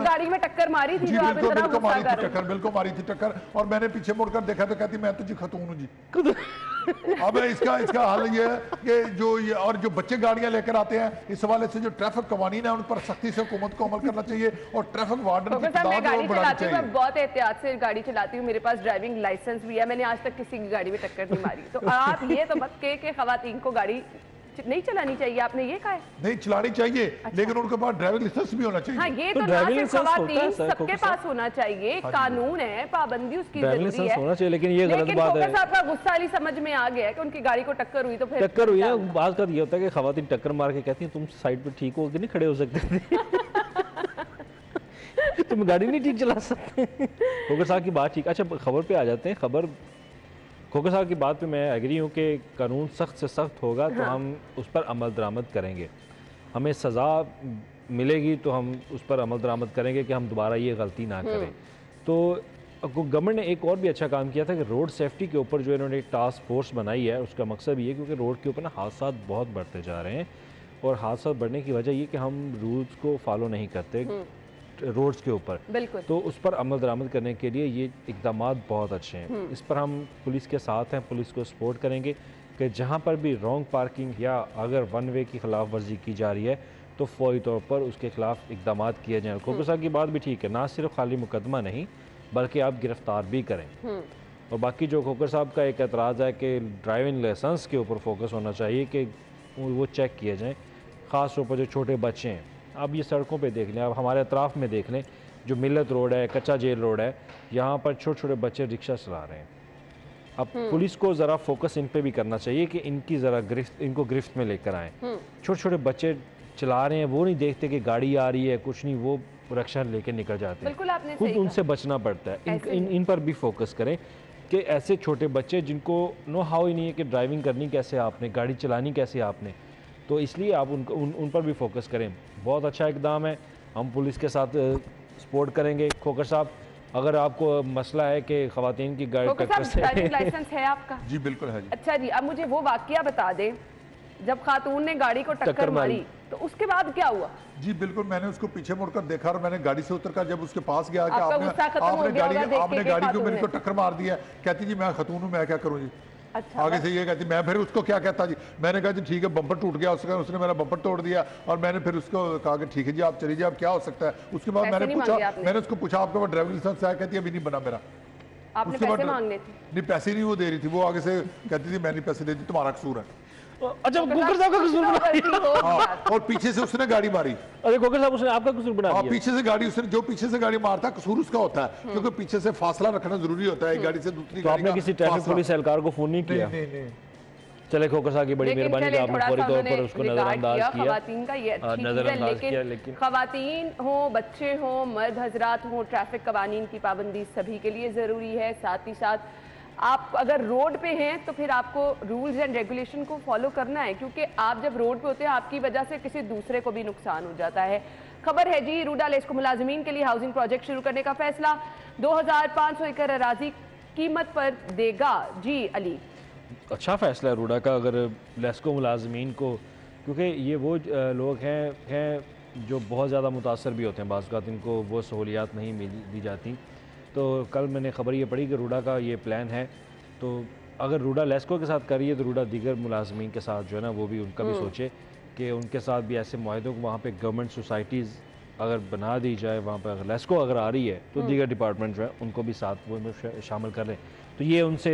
गाड़ी में टक्कर मारी थी, जी बिल्कुल मारी थी टक्कर, बिल्कुल मारी थी टक्कर और मैंने पीछे मुड़कर देखा तो कहती मैं तो जी खतून हूँ जी। अब इसका हल ये है कि जो ये और जो बच्चे गाड़ियां लेकर आते हैं, इस हवाले से जो ट्रैफिक कवानीन है उन पर सख्ती से हुकूमत को अमल करना चाहिए और ट्रैफिक वार्डन की मैं गाड़ी चलाती हूँ, मैं बहुत एहतियात से गाड़ी चलाती हूँ, मेरे पास ड्राइविंग लाइसेंस भी है, मैंने आज तक किसी की गाड़ी में टक्कर नहीं मारी। तो आप ये तो मत के खवातीन को गाड़ी नहीं चलानी चाहिए, आपने ये कहा है? नहीं चलानी चाहिए। अच्छा। लेकिन उनके पास ड्राइविंग लाइसेंस भी होना चाहिए। हाँ, ये तो ना सिर्फ खवातीन, सबके पास होना चाहिए, कानून है, पाबंदी उसकी जरूरी है होना चाहिए। लेकिन ये गलत बात है, साहब का गुस्सा ही समझ में आ गया कि उनकी गाड़ी को टक्कर हुई तो फिर टक्कर हुई है। बात का ये होता है कि खवातीन टक्कर मार के कहती हैं तुम साइड पे ठीक हो कि नहीं खड़े हो सकते थे तुम गाड़ी नहीं ठीक चला सकते। खोकर साहब की बात ठीक। अच्छा, खबर पे आ जाते हैं। खबर खोकर साहब की बात पे मैं एग्री हूँ कि कानून सख्त से सख्त होगा तो हम उस पर अमल दरामद करेंगे, हमें सज़ा मिलेगी तो हम उस पर अमल दरामद करेंगे कि हम दोबारा ये गलती ना करें। तो गवर्नमेंट ने एक और भी अच्छा काम किया था कि रोड सेफ्टी के ऊपर जो इन्होंने एक टास्क फोर्स बनाई है, उसका मकसद ये क्योंकि रोड के ऊपर ना हादसा बहुत बढ़ते जा रहे हैं और हादसा बढ़ने की वजह ये कि हम रूल्स को फॉलो नहीं करते। रोड्स के ऊपर, बिल्कुल। तो उस पर अमल दरामद करने के लिए ये इकदाम बहुत अच्छे हैं। इस पर हम पुलिस के साथ हैं, पुलिस को सपोर्ट करेंगे कि जहाँ पर भी रॉन्ग पार्किंग या अगर वन वे की खिलाफ वर्जी की जा रही है तो फौरी तौर पर उसके खिलाफ इकदाम किए जाएँ। खोखर साहब की बात भी ठीक है, ना सिर्फ खाली मुकदमा नहीं बल्कि आप गिरफ्तार भी करें। और बाकी जो खोखर साहब का एक एतराज़ है कि ड्राइविंग लाइसेंस के ऊपर फोकस होना चाहिए कि वो चेक किए जाएँ, ख़ास तौर पर जो छोटे बच्चे हैं। आप ये सड़कों पे देख लें, आप हमारे अतराफ़ में देख लें, जो मिल्लत रोड है, कच्चा जेल रोड है, यहाँ पर छोटे छोटे बच्चे रिक्शा चला रहे हैं। अब पुलिस को ज़रा फोकस इन पे भी करना चाहिए कि इनकी ज़रा इनको गिरफ्त में लेकर आएँ। छोटे छोटे बच्चे चला रहे हैं, वो नहीं देखते कि गाड़ी आ रही है, कुछ नहीं, वो रिक्शा लेकर निकल जाते हैं। बिल्कुल आपने खुद उनसे बचना पड़ता है। इन पर भी फोकस करें कि ऐसे छोटे बच्चे जिनको नो हाउ ही नहीं है कि ड्राइविंग करनी कैसे आपने, गाड़ी चलानी कैसे आपने, तो इसलिए आप उन पर भी फोकस करें। बहुत अच्छा इकदाम है, हम पुलिस के साथ सपोर्ट करेंगे। खोखर साहब, अगर आपको मसला है कि ख़वातीन की गाड़ी टक्कर से ड्राइविंग लाइसेंस है आपका? जी बिल्कुल है जी। अच्छा जी, अब मुझे वो वाकया बता दें जब खातून ने गाड़ी को टक्कर मारी तो उसके बाद क्या हुआ? जी बिल्कुल, मैंने उसको पीछे मुड़कर देखा और मैंने गाड़ी से उतरकर जब उसके पास गया कि आपने गाड़ी क्यों मेरे को टक्कर मार दिया। कहती जी मैं खतून हूँ, मैं क्या करूँ जी। अच्छा, आगे से ये कहती, मैं फिर उसको क्या कहता जी, मैंने कहा जी ठीक है, बम्पर टूट गया, उसने मेरा बम्पर तोड़ दिया और मैंने फिर उसको कहा कि ठीक है जी आप चलिए जी, आप क्या हो सकता है। उसके बाद मैंने उसको पूछा आपके पास ड्राइविंग लाइसेंस है? कहती अभी नहीं बना मेरा। आपने पैसे मांगने थे? नहीं, पैसे नहीं वो दे रही थी, वो आगे से कहती थी मैं नहीं पैसे देती, तुम्हारा कसूर है। अच्छा, खोखर साहब का कसूर बना दिया। और पीछे से उसने गाड़ी मारी। अरे खोखर साहब, उसने आपका कसूर बना दिया। पीछे से गाड़ी, उसने जो पीछे से गाड़ी मारता कसूर उसका होता है, क्योंकि पीछे से फासला रखना जरूरी होता है एक गाड़ी से दूसरी। तो आपने किसी ट्रैफिक पुलिस एहलकार को फोन नहीं किया? नहीं। चले खोखर साहब की बड़ी मेहरबानी, आपने फौरी तौर पर उसको नजरअंदाज किया। खवातीन का ये अच्छी चीज है, लेकिन खवातीन हो, बच्चे हो, मर्द हजरात हो, ट्रैफिक कवानीन की पाबंदी सभी के लिए ज़रूरी है। साथ ही साथ आप अगर रोड पे हैं तो फिर आपको रूल्स एंड रेगुलेशन को फॉलो करना है, क्योंकि आप जब रोड पे होते हैं आपकी वजह से किसी दूसरे को भी नुकसान हो जाता है। खबर है जी, रूडा लेस्को मुलाजमीन के लिए हाउसिंग प्रोजेक्ट शुरू करने का फैसला, 2500 एकड़ अराजी कीमत पर देगा। जी अली, अच्छा फैसला है रूडा का, अगर लेस्को मुलाजमीन को, क्योंकि ये वो लोग हैं जो बहुत ज़्यादा मुतासर भी होते हैं, बाज़ औक़ात इनको वो सहूलियात नहीं दी जाती। तो कल मैंने खबर ये पढ़ी कि रूडा का ये प्लान है, तो अगर रूडा लेस्को के साथ करिए तो रूडा दीगर मुलाजमीन के साथ जो है ना वो भी उनका भी सोचे कि उनके साथ भी ऐसे मुआहदों को वहाँ पे गवर्नमेंट सोसाइटीज़ अगर बना दी जाए, वहाँ पर अगर लेस्को अगर आ रही है तो दीगर डिपार्टमेंट जो है उनको भी साथ वो शामिल कर लें। तो ये उनसे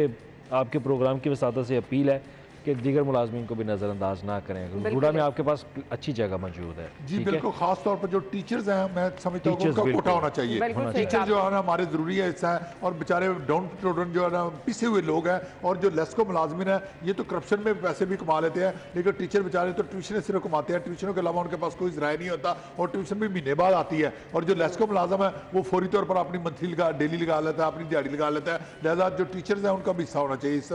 आपके प्रोग्राम की वसात से अपील है कि दीगर मुलाजमीन को भी नज़रअंदाज ना करें। रूडा में आपके पास अच्छी जगह मौजूद है। जी बिल्कुल, खास तौर पर जो टीचर्स हैं, मैं समझता हूँ उनका कोटा होना चाहिए। टीचर जो है ना हमारे ज़रूरी है हिस्सा है, और बेचारे डाउन टोडन जो है ना पिसे हुए लोग हैं, और जो लेस्को मुलाजमीन है ये तो करप्शन में पैसे भी कमा लेते हैं, लेकिन टीचर बेचारे तो ट्यूशन सिर्फ कमाते हैं, ट्यूशनों के अलावा उनके पास कोई ज़राया नहीं होता, और ट्यूशन भी महीने बाद आती है। और जो लेस्को मुलाजम है वो फौरी तौर पर अपनी मंथली डेली लगा लेता है, अपनी दिहाड़ी लगा लेता है। लिहाजा जो टीचर्स हैं उनका भी हिस्सा होना चाहिए इस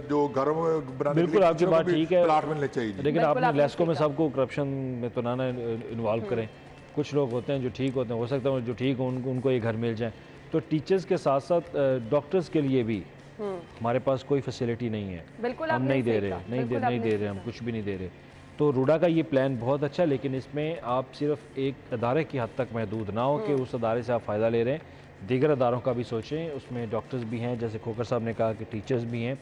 जो घरों में बनाने। बिल्कुल आपकी बात ठीक है, प्लाट मिलने चाहिए, लेकिन आपने लेस्को में सबको करप्शन में तो ना इन्वॉल्व करें। कुछ लोग होते हैं जो ठीक होते हैं, हो सकता है जो ठीक हो उनको ये घर मिल जाए। तो टीचर्स के साथ साथ डॉक्टर्स के लिए भी हमारे पास कोई फैसिलिटी नहीं है, हम नहीं दे रहे, नहीं दे रहे, हम कुछ भी नहीं दे रहे। तो रूडा का ये प्लान बहुत अच्छा है, लेकिन इसमें आप सिर्फ एक अदारे की हद तक महदूद ना हो कि उस अदारे से आप फ़ायदा ले रहे हैं, दीगर अदारों का भी सोचें। उसमें डॉक्टर्स भी हैं, जैसे खोखर साहब ने कहा कि टीचर्स भी हैं,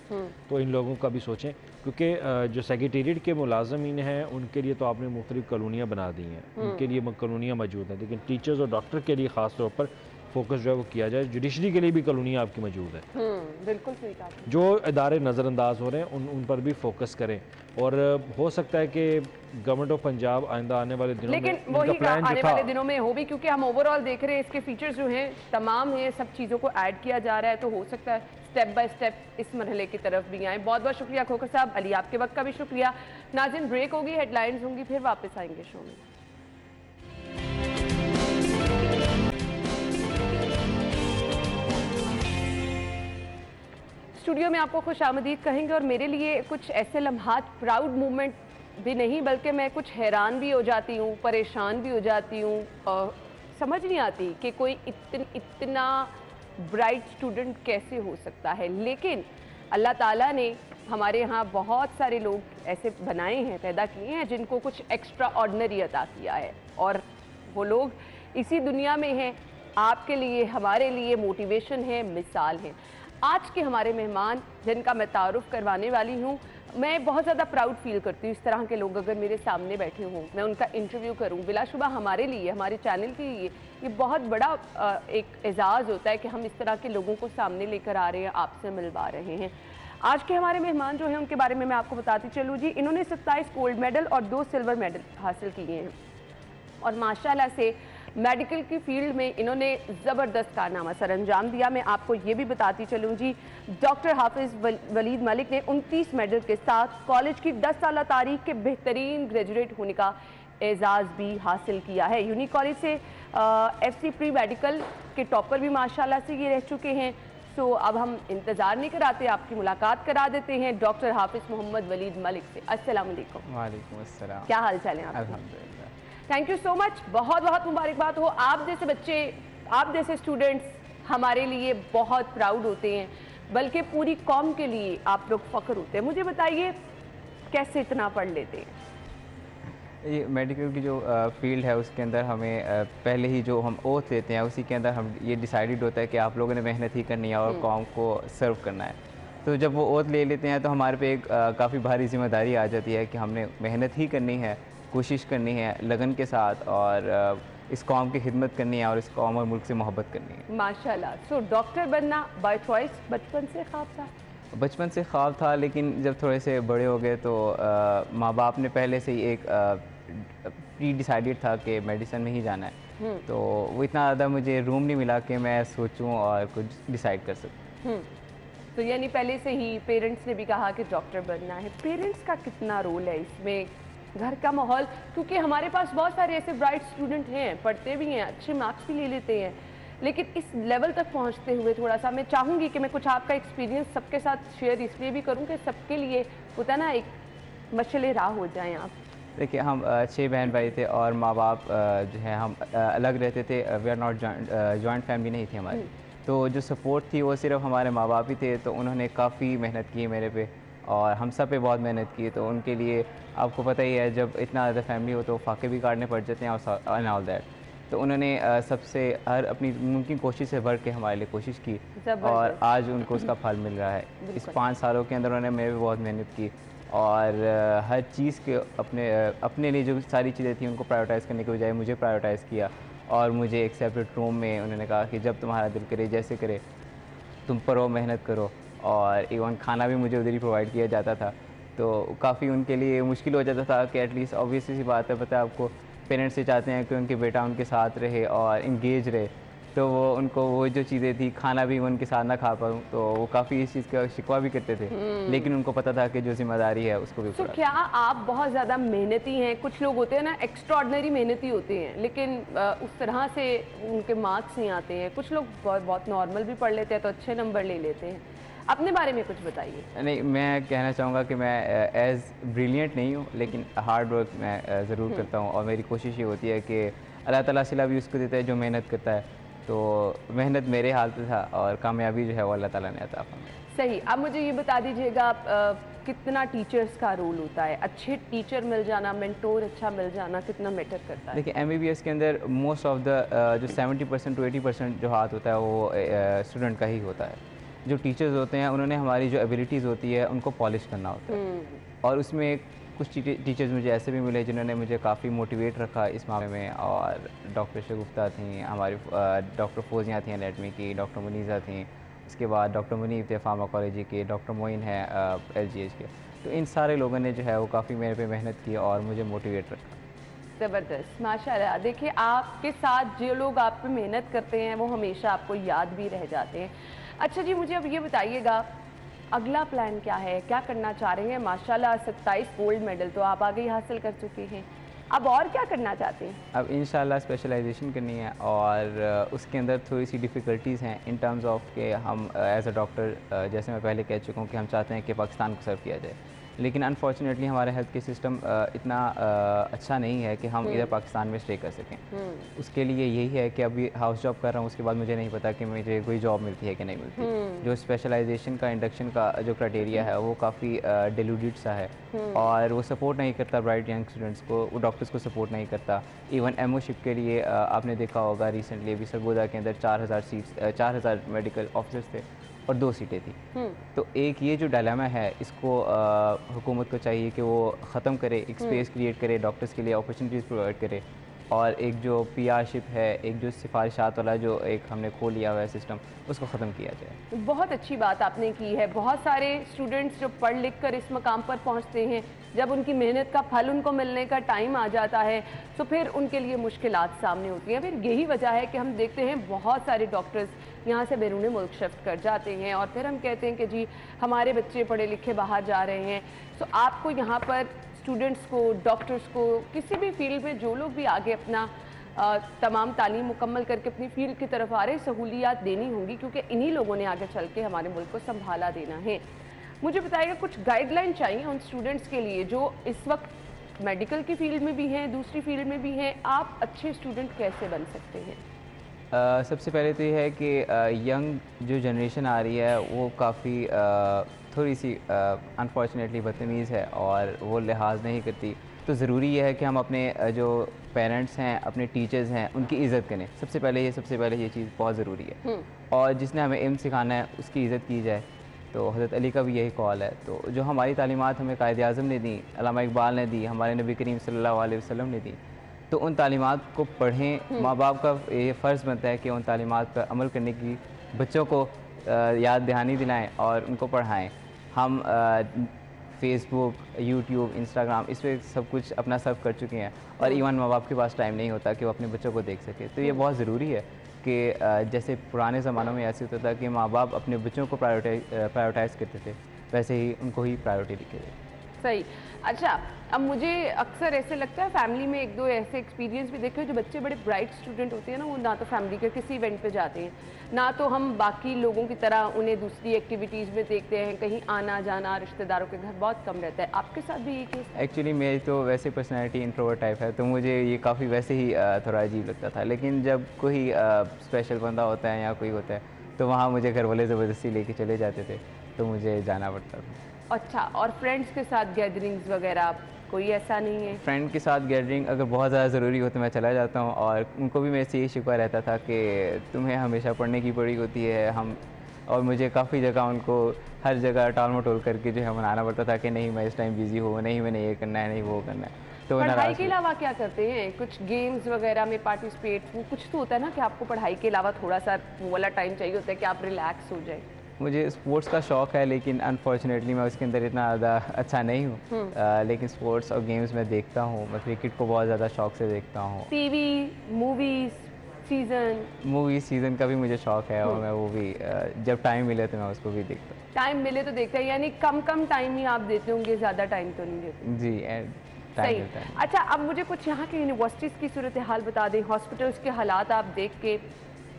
तो इन लोगों का भी सोचें, क्योंकि जो सेक्रेटेरिएट के मुलाजमीन हैं उनके लिए तो आपने मुख्तलिफ कॉलोनियाँ बना दी हैं, उनके लिए कॉलोनियाँ मौजूद हैं, लेकिन टीचर्स और डॉक्टर के लिए ख़ास तौर पर फोकस जो है वो किया जाए। जुडिशरी के लिए भी कॉलोनियाँ आपकी मौजूद है। बिल्कुल सही कहा। जो इदारे नज़रअंदाज हो रहे हैं उन पर भी फोकस करें, और हो सकता है कि गवर्नमेंट ऑफ पंजाब आइंदा आने वाले दिनों लेकिन में वही आने वाले दिनों में हो भी, क्योंकि हम ओवरऑल देख रहे हैं इसके फीचर्स जो हैं तमाम हैं, सब चीज़ों को ऐड किया जा रहा है, तो हो सकता है स्टेप बाय स्टेप इस मरहले की तरफ भी आए। बहुत बहुत शुक्रिया खोखर साहब। अली, आपके वक्त का भी शुक्रिया। नाज़रीन, ब्रेक होगी, हेडलाइंस होंगी, फिर वापस आएंगे शो में। स्टूडियो में आपको खुश आमदीद कहेंगे, और मेरे लिए कुछ ऐसे लम्हात प्राउड मोमेंट भी नहीं बल्कि मैं कुछ हैरान भी हो जाती हूँ, परेशान भी हो जाती हूँ, समझ नहीं आती कि कोई इतना ब्राइट स्टूडेंट कैसे हो सकता है। लेकिन अल्लाह ताला ने हमारे यहाँ बहुत सारे लोग ऐसे बनाए हैं, पैदा किए हैं जिनको कुछ एक्स्ट्रा ऑर्डिनरी अता किया है, और वो लोग इसी दुनिया में हैं, आपके लिए, हमारे लिए मोटिवेशन है, मिसाल है। आज के हमारे मेहमान जिनका मैं तारुफ करवाने वाली हूँ, मैं बहुत ज़्यादा प्राउड फील करती हूँ इस तरह के लोग अगर मेरे सामने बैठे हों, मैं उनका इंटरव्यू करूँ। बिलाशुबा हमारे लिए, हमारे चैनल के लिए ये बहुत बड़ा एक एजाज़ होता है कि हम इस तरह के लोगों को सामने लेकर आ रहे हैं, आपसे मिलवा रहे हैं। आज के हमारे मेहमान जो हैं उनके बारे में मैं आपको बताती चलूँ जी। इन्होंने 27 गोल्ड मेडल और 2 सिल्वर मेडल हासिल किए हैं और माशाल्लाह से मेडिकल की फील्ड में इन्होंने ज़बरदस्त कारनामा सर अंजाम दिया। मैं आपको ये भी बताती चलूँ जी, डॉक्टर हाफिज़ वलीद मलिक ने 29 मेडल के साथ कॉलेज की 10 साल तारीख के बेहतरीन ग्रेजुएट होने का एजाज़ भी हासिल किया है। यूनिक कॉलेज से FC प्री मेडिकल के टॉपर भी माशाल्लाह से ये रह चुके हैं। तो अब हम इंतज़ार नहीं कराते, आपकी मुलाकात करा देते हैं डॉक्टर हाफिज़ मोहम्मद वलीद मलिक से। अस्सलाम वालेकुम। वालेकुम अस्सलाम। क्या हाल चाल है आपके? अल्हम्दुलिल्लाह। थैंक यू सो मच, बहुत बहुत मुबारकबाद हो। आप जैसे बच्चे, आप जैसे स्टूडेंट्स हमारे लिए बहुत प्राउड होते हैं, बल्कि पूरी कौम के लिए आप लोग फ़ख्र होते हैं। मुझे बताइए कैसे इतना पढ़ लेते हैं? ये मेडिकल की जो फील्ड है उसके अंदर हमें पहले ही जो हम ओथ लेते हैं उसी के अंदर हम ये डिसाइडेड होता है कि आप लोगों ने मेहनत ही करनी है और कौम को सर्व करना है। तो जब वो ओथ ले लेते हैं तो हमारे पे एक काफ़ी भारी जिम्मेदारी आ जाती है कि हमने मेहनत ही करनी है, कोशिश करनी है लगन के साथ और इस कौम की खिदमत करनी है और इस कौम और मुल्क से मोहब्बत करनी है। माशाल्लाह। सो डॉक्टर बनना बाय चॉइस बचपन से ख्वाब था? बचपन से ख्वाब था, लेकिन जब थोड़े से बड़े हो गए तो माँ बाप ने पहले से ही एक प्री डिसाइडेड था कि मेडिसिन में ही जाना है। तो वो इतना ज़्यादा मुझे रूम नहीं मिला कि मैं सोचूं और कुछ डिसाइड कर सकूं। तो यानी पहले से ही पेरेंट्स ने भी कहा कि डॉक्टर बनना है। पेरेंट्स का कितना रोल है इसमें, घर का माहौल? क्योंकि हमारे पास बहुत सारे ऐसे ब्राइट स्टूडेंट हैं, पढ़ते भी हैं, अच्छे मार्क्स भी ले लेते हैं, लेकिन इस लेवल तक पहुंचते हुए थोड़ा सा मैं चाहूँगी कि मैं कुछ आपका एक्सपीरियंस सबके साथ शेयर इसलिए भी करूँ कि सबके लिए होता ना एक मशले राह हो जाएं आप। देखिए, हम 6 बहन भाई थे और माँ बाप जो है हम अलग रहते थे। We are not joint family नहीं थी हमारी। तो जो सपोर्ट थी वो सिर्फ हमारे माँ बाप ही थे। तो उन्होंने काफ़ी मेहनत की मेरे पे और हम सब पे बहुत मेहनत की। तो उनके लिए आपको पता ही है, जब इतना ज़्यादा फैमिली हो तो फाके भी काटने पड़ जाते हैं और ऑल दैट। तो उन्होंने सबसे हर अपनी मुमकिन कोशिश से बढ़ के हमारे लिए कोशिश की और आज उनको उसका फल मिल रहा है। इस 5 सालों के अंदर उन्होंने मेरे पे बहुत मेहनत की और हर चीज़ के अपने लिए जो सारी चीज़ें थी उनको प्रायोरिटाइज़ करने के बजाय मुझे प्रायोरिटाइज़ किया और मुझे एक सेपरेट रूम में उन्होंने कहा कि जब तुम्हारा दिल करे जैसे करे तुम पढ़ो, मेहनत करो। और इवन खाना भी मुझे उधर ही प्रोवाइड किया जाता था। तो काफ़ी उनके लिए मुश्किल हो जाता था कि एटलीस्ट ऑब्वियसली सी बात है, पता है आपको, पेरेंट्स से चाहते हैं कि उनके बेटा उनके साथ रहे और इंगेज रहे। तो वो उनको वो जो चीज़ें थी, खाना भी उनके साथ ना खा पाऊँ, तो वो काफ़ी इस चीज़ का शिकवा भी करते थे। लेकिन उनको पता था कि जो जिम्मेदारी है उसको भी पूरा। तो क्या आप बहुत ज़्यादा मेहनती हैं? कुछ लोग होते हैं ना एक्स्ट्रॉर्डनरी मेहनती होते हैं, लेकिन उस तरह से उनके मार्क्स नहीं आते हैं। कुछ लोग बहुत नॉर्मल भी पढ़ लेते हैं तो अच्छे नंबर ले लेते हैं। अपने बारे में कुछ बताइए। नहीं, मैं कहना चाहूँगा कि मैं एज़ ब्रिलियंट नहीं हूँ, लेकिन हार्ड वर्क मैं ज़रूर करता हूँ और मेरी कोशिश ये होती है कि अल्लाह ताला सिला भी उसको देता है जो मेहनत करता है। तो मेहनत मेरे हाल पे था और कामयाबी जो है वो अल्लाह ताला ने अता फरमाई। सही। अब मुझे ये बता दीजिएगा कितना टीचर्स का रोल होता है? अच्छे टीचर मिल जाना, मेंटोर अच्छा मिल जाना कितना मैटर करता है? देखिए, MBBS के अंदर मोस्ट ऑफ द जो 70% to 80% जो हाथ होता है वो स्टूडेंट का ही होता है। जो टीचर्स होते हैं उन्होंने हमारी जो एबिलिटीज़ होती है उनको पॉलिश करना होता है। और उसमें कुछ टीचर्स मुझे ऐसे भी मिले जिन्होंने मुझे काफ़ी मोटिवेट रखा इस मामले में। और डॉक्टर शगुफ्ता थी हमारी, डॉक्टर फौजियाँ थी एनेटमी की, डॉक्टर मुनीज़ा थी, उसके बाद डॉक्टर मुनीब थे फार्माकोलॉजी के, डॉक्टर मोइन है LGH के। तो इन सारे लोगों ने जो है वो काफ़ी मेरे पे मेहनत की और मुझे मोटिवेट रखा। ज़बरदस्त, माशाल्लाह। देखिए, आपके साथ जो लोग आप पे मेहनत करते हैं वो हमेशा आपको याद भी रह जाते हैं। अच्छा जी, मुझे अब ये बताइएगा अगला प्लान क्या है, क्या करना चाह रहे हैं? माशाल्लाह 27 गोल्ड मेडल तो आप आगे ही हासिल कर चुके हैं, अब और क्या करना चाहते हैं? अब इंशाल्लाह स्पेशलाइजेशन करनी है और उसके अंदर थोड़ी सी डिफ़िकल्टीज़ हैं इन टर्म्स ऑफ के हम एज अ डॉक्टर, जैसे मैं पहले कह चुका हूँ कि हम चाहते हैं कि पाकिस्तान को सर्व किया जाए। लेकिन अनफॉर्चुनेटली हमारा हेल्थ के सिस्टम इतना अच्छा नहीं है कि हम इधर पाकिस्तान में स्टे कर सकें। उसके लिए यही है कि अभी हाउस जॉब कर रहा हूँ, उसके बाद मुझे नहीं पता कि मुझे कोई जॉब मिलती है कि नहीं मिलती। जो स्पेशलाइजेशन का इंडक्शन का जो क्राइटेरिया है वो काफ़ी डिलूटेड सा है और वो सपोर्ट नहीं करता ब्राइट यंग स्टूडेंट्स को, वो डॉक्टर्स को सपोर्ट नहीं करता। इवन एमओशिप के लिए आपने देखा होगा रिसेंटली अभी सरगोदा के अंदर 4000 सीट्स 4000 मेडिकल ऑफिसर्स थे और 2 सीटें थी। तो एक ये जो डायलेमा है इसको हुकूमत को चाहिए कि वो ख़त्म करे, एक स्पेस क्रिएट करे, डॉक्टर्स के लिए अपॉर्चुनिटीज़ प्रोवाइड करे और एक जो पीआरशिप है, एक जो सिफारिशात वाला जो एक हमने खोल लिया हुआ है सिस्टम, उसको ख़त्म किया जाए। बहुत अच्छी बात आपने की है। बहुत सारे स्टूडेंट्स जो पढ़ लिख कर इस मकाम पर पहुंचते हैं, जब उनकी मेहनत का फल उनको मिलने का टाइम आ जाता है तो फिर उनके लिए मुश्किलात सामने होती हैं। फिर यही वजह है कि हम देखते हैं बहुत सारे डॉक्टर्स यहाँ से बैरून मुल्क शिफ्ट कर जाते हैं और फिर हम कहते हैं कि जी हमारे बच्चे पढ़े लिखे बाहर जा रहे हैं। तो आपको यहाँ पर स्टूडेंट्स को, डॉक्टर्स को, किसी भी फील्ड में जो लोग भी आगे अपना तमाम तालीम मुकम्मल करके अपनी फील्ड की तरफ आ रहे, सहूलियात देनी होंगी क्योंकि इन्हीं लोगों ने आगे चल के हमारे मुल्क को संभाला देना है। मुझे बताइएगा कुछ गाइडलाइन चाहिए उन स्टूडेंट्स के लिए जो इस वक्त मेडिकल की फील्ड में भी हैं, दूसरी फील्ड में भी हैं। आप अच्छे स्टूडेंट कैसे बन सकते हैं? सबसे पहले तो ये है कि यंग जो जनरेशन आ रही है वो काफ़ी थोड़ी सी अनफॉर्चुनेटली बदतमीज़ है और वो लिहाज नहीं करती। तो ज़रूरी है कि हम अपने जो पेरेंट्स हैं, अपने टीचर्स हैं, उनकी इज़्ज़त करें। सबसे पहले ये चीज़ बहुत ज़रूरी है और जिसने हमें इल्म सिखाना है उसकी इज़्ज़त की जाए। तो हज़रत अली का भी यही कॉल है। तो जो हमारी तालीमात हमें कायद आज़म ने दी, अल्लामा इकबाल ने दी, हमारे नबी करीम सल्लल्लाहु अलैहि वसल्लम ने दी, तो उन तालीमात को पढ़ें। माँ बाप का ये फ़र्ज़ बनता है कि उन तालीमात पर अमल करने की बच्चों को याद दहानी दिलाएं और उनको पढ़ाएं। हम फेसबुक, यूट्यूब, इंस्टाग्राम इस पर सब कुछ अपना सर्व कर चुके हैं और इवन माँ बाप के पास टाइम नहीं होता कि वो अपने बच्चों को देख सके। तो ये बहुत ज़रूरी है कि जैसे पुराने ज़मानों में ऐसे होता था कि माँ बाप अपने बच्चों को प्रायोरिटाइज़ करते थे, वैसे ही उनको ही प्रायोरिटी लिखे थे। सही। अच्छा, अब मुझे अक्सर ऐसे लगता है फैमिली में एक दो ऐसे एक्सपीरियंस भी देखे जो बच्चे बड़े ब्राइट स्टूडेंट होते हैं ना, वो ना तो फैमिली के किसी इवेंट पे जाते हैं, ना तो हम बाकी लोगों की तरह उन्हें दूसरी एक्टिविटीज़ में देखते हैं, कहीं आना जाना, रिश्तेदारों के घर बहुत कम रहता है। आपके साथ भी ये केस? एक्चुअली मेरी तो वैसे पर्सनैलिटी इंट्रोवर्ट टाइप है, तो मुझे ये काफ़ी वैसे ही थोड़ा अजीब लगता था। लेकिन जब कोई स्पेशल बंदा होता है या कोई होता है तो वहाँ मुझे घर वाले ज़बरदस्ती लेके चले जाते थे, तो मुझे जाना पड़ता था। अच्छा, और फ्रेंड्स के साथ गैदरिंग्स वगैरह कोई ऐसा नहीं है? फ्रेंड के साथ गैदरिंग अगर बहुत ज़्यादा ज़रूरी हो तो मैं चला जाता हूँ और उनको भी मेरे से ये शिकवा रहता था कि तुम्हें हमेशा पढ़ने की पड़ी होती है। और मुझे काफ़ी जगह उनको हर जगह टाल मटोल करके जो है मनाना पड़ता था कि नहीं मैं इस टाइम बिज़ी हूँ, नहीं मैंने ये करना है, नहीं वो करना है। तो पढ़ाई के अलावा क्या करते हैं? कुछ गेम्स वगैरह में पार्टिसिपेट? वो कुछ तो होता है ना कि आपको पढ़ाई के अलावा थोड़ा सा वो वाला टाइम चाहिए होता है कि आप रिलैक्स हो जाए। मुझे स्पोर्ट्स का शौक़ है लेकिन अनफॉर्चुनेटली मैं उसके अंदर इतना ज़्यादा अच्छा नहीं हूँ। लेकिन स्पोर्ट्स और गेम्स में देखता हूँ। मैं क्रिकेट को बहुत ज़्यादा शौक़ से देखता हूँ। टीवी, मूवीज़, सीज़न का भी मुझे शौक़ है और मैं वो भी जब टाइम मिले तो मैं उसको भी देखता हूँ। टाइम मिले तो देखते हैं, यानी कम टाइम ही आप देते होंगे, ज़्यादा टाइम तो नहीं देते? जी, सही। अच्छा, अब मुझे कुछ यहाँ के यूनिवर्सिटीज़ की सूरत हाल बता दें, हॉस्पिटल्स के हालात आप देख के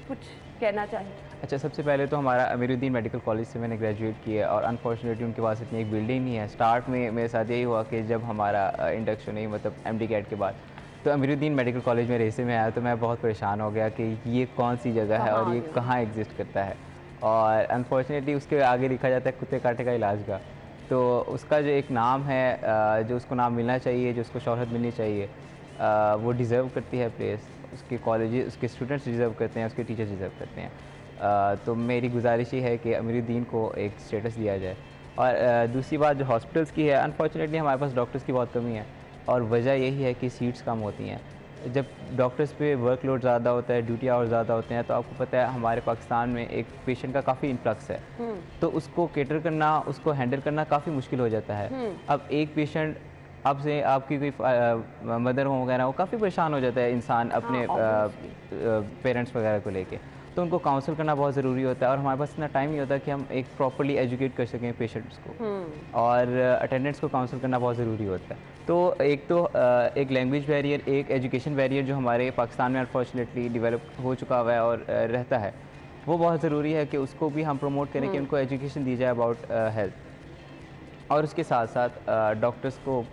कुछ कहना चाहें? अच्छा, सबसे पहले तो हमारा अमीरुद्दीन मेडिकल कॉलेज से मैंने ग्रेजुएट किया और अनफॉर्चुनेटली उनके पास इतनी एक बिल्डिंग नहीं है। स्टार्ट में मेरे साथ यही हुआ कि जब हमारा इंडक्शन नहीं मतलब MD कैट के बाद तो अमीरुद्दीन मेडिकल कॉलेज में रेसे में आया तो मैं बहुत परेशान हो गया कि ये कौन सी जगह है और ये कहाँ एग्जिस्ट करता है। और अनफॉर्चुनेटली उसके आगे लिखा जाता है कुत्ते काटे का इलाज का। तो उसका जो एक नाम है, जो उसको नाम मिलना चाहिए, जो उसको शोहरत मिलनी चाहिए, वो डिज़र्व करती है प्लेस। उसके कॉलेज, उसके स्टूडेंट्स डिज़र्व करते हैं, उसके टीचर्स डिज़र्व करते हैं। तो मेरी गुजारिश ही है कि अमीरुद्दीन को एक स्टेटस दिया जाए। और दूसरी बात जो हॉस्पिटल्स की है, अनफॉर्चुनेटली हमारे पास डॉक्टर्स की बहुत कमी है और वजह यही है कि सीट्स कम होती हैं। जब डॉक्टर्स पे वर्कलोड ज़्यादा होता है, ड्यूटी आवर्स ज़्यादा होते हैं, तो आपको पता है हमारे पाकिस्तान में एक पेशेंट का काफ़ी इन्फ्लक्स है, तो उसको केटर करना, उसको हैंडल करना काफ़ी मुश्किल हो जाता है। अब एक पेशेंट आपसे, आपकी कोई मदर हो वगैरह, वो काफ़ी परेशान हो जाता है इंसान अपने पेरेंट्स वगैरह को लेके, तो उनको काउंसल करना बहुत ज़रूरी होता है और हमारे पास इतना टाइम नहीं होता कि हम एक प्रॉपर्ली एजुकेट कर सकें पेशेंट्स को, और अटेंडेंट्स को काउंसल करना बहुत ज़रूरी होता है। तो एक लैंग्वेज बैरियर, एक एजुकेशन बैरियर जो हमारे पाकिस्तान में अनफॉर्चुनेटली डेवलप हो चुका हुआ है और रहता है, वो बहुत ज़रूरी है कि उसको भी हम प्रमोट करें कि उनको एजुकेशन दी जाए अबाउट हेल्थ। और उसके साथ साथ डॉक्टर्स को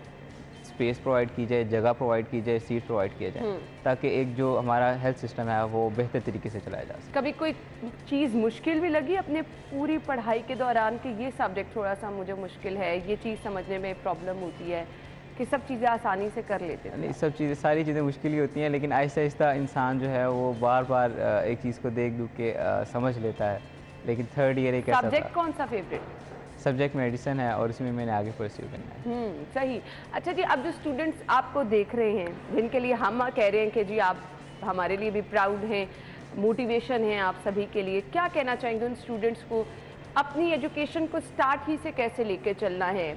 स्पेस प्रोवाइड की जाए, जगह प्रोवाइड की जाए, सीट प्रोवाइड किया जाए, ताकि एक जो हमारा हेल्थ सिस्टम है वो बेहतर तरीके से चलाया जा सके। कभी कोई चीज़ मुश्किल भी लगी अपने पूरी पढ़ाई के दौरान कि ये सब्जेक्ट थोड़ा सा मुझे मुश्किल है, ये चीज़ समझने में प्रॉब्लम होती है, कि सब चीज़ें आसानी से कर लेते थे? नहीं, सब चीज़ें, सारी चीज़ें मुश्किल ही होती हैं, लेकिन आहिस्ता आहिस्ता इंसान जो है वो बार बार एक चीज़ को देख दुख के समझ लेता है। लेकिन थर्ड ईयर एक ऐसा सब्जेक्ट था, कौन सा फेवरेट? सब्जेक्ट मेडिसिन है और इसमें मैंने आगे परस्यू करना है। सही। अच्छा जी, अब जो स्टूडेंट्स आपको देख रहे हैं, जिनके लिए हम कह रहे हैं कि जी आप हमारे लिए भी प्राउड हैं, मोटिवेशन है आप सभी के लिए, क्या कहना चाहेंगे उन स्टूडेंट्स को अपनी एजुकेशन को स्टार्ट ही से कैसे लेके चलना है?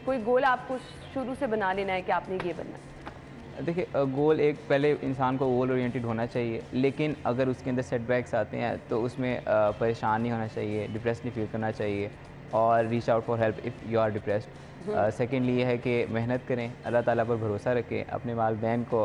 कोई गोल आपको शुरू से बना लेना है कि आपने ये बनना है? देखिए, गोल एक पहले इंसान को गोल ओरिएंटेड होना चाहिए, लेकिन अगर उसके अंदर सेटबैक्स आते हैं तो उसमें परेशान नहीं होना चाहिए, डिप्रेस नहीं फील करना चाहिए और reach out for help if you are depressed. Secondly ये है कि मेहनत करें, अल्लाह ताला पर भरोसा रखें, अपने वालिदैन को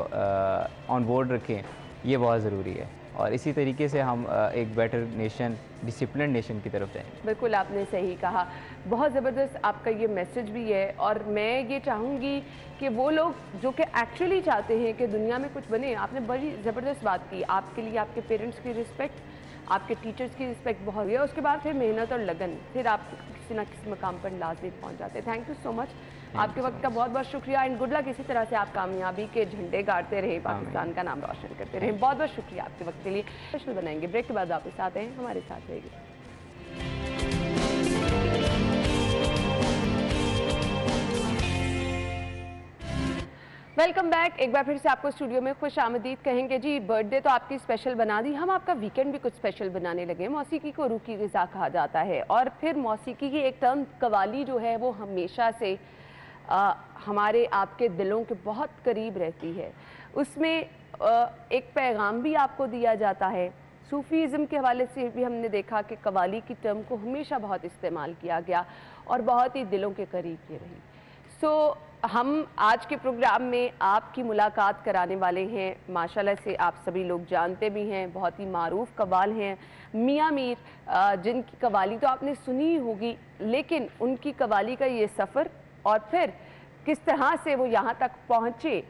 ऑन बोर्ड रखें, ये बहुत ज़रूरी है। और इसी तरीके से हम एक बेटर नेशन, डिसिप्लिन नेशन की तरफ जाएंगे। बिल्कुल आपने सही कहा, बहुत ज़बरदस्त आपका ये मैसेज भी है। और मैं ये चाहूँगी कि वो लोग जो कि एक्चुअली चाहते हैं कि दुनिया में कुछ बने, आपने बड़ी ज़बरदस्त बात की, आपके लिए आपके पेरेंट्स की रिस्पेक्ट, आपके टीचर्स की रिस्पेक्ट बहुत है, उसके बाद फिर मेहनत और लगन, फिर आप किसी ना किसी मकाम पर लाजमी पहुंच जाते हैं। थैंक यू सो मच, आपके वक्त का बहुत बहुत शुक्रिया एंड गुड लक। इसी तरह से आप कामयाबी के झंडे गाड़ते रहे, पाकिस्तान का नाम रोशन करते रहे। बहुत बहुत शुक्रिया आपके वक्त के लिए। स्पेशल बनाएंगे, ब्रेक के बाद वापस आते हैं, हमारे साथ रहेगी। Welcome back. एक बार फिर से आपको स्टूडियो में खुश आमदीद कहेंगे जी। बर्थडे तो आपकी स्पेशल बना दी, हम आपका वीकेंड भी कुछ स्पेशल बनाने लगे। मौसीकी को रूह की ग़िज़ा कहा जाता है और फिर मौसीकी की एक टर्म कवाली जो है वो हमेशा से हमारे आपके दिलों के बहुत करीब रहती है। उसमें एक पैगाम भी आपको दिया जाता है। सूफीज़म के हवाले से भी हमने देखा कि कवाली की टर्म को हमेशा बहुत इस्तेमाल किया गया और बहुत ही दिलों के करीब ये रही। हम आज के प्रोग्राम में आपकी मुलाकात कराने वाले हैं, माशाल्लाह से आप सभी लोग जानते भी हैं, बहुत ही मारूफ कव्वाल हैं मियाँ मीर, जिनकी कव्वाली तो आपने सुनी होगी, लेकिन उनकी कव्वाली का ये सफ़र और फिर किस तरह से वो यहाँ तक पहुँचे,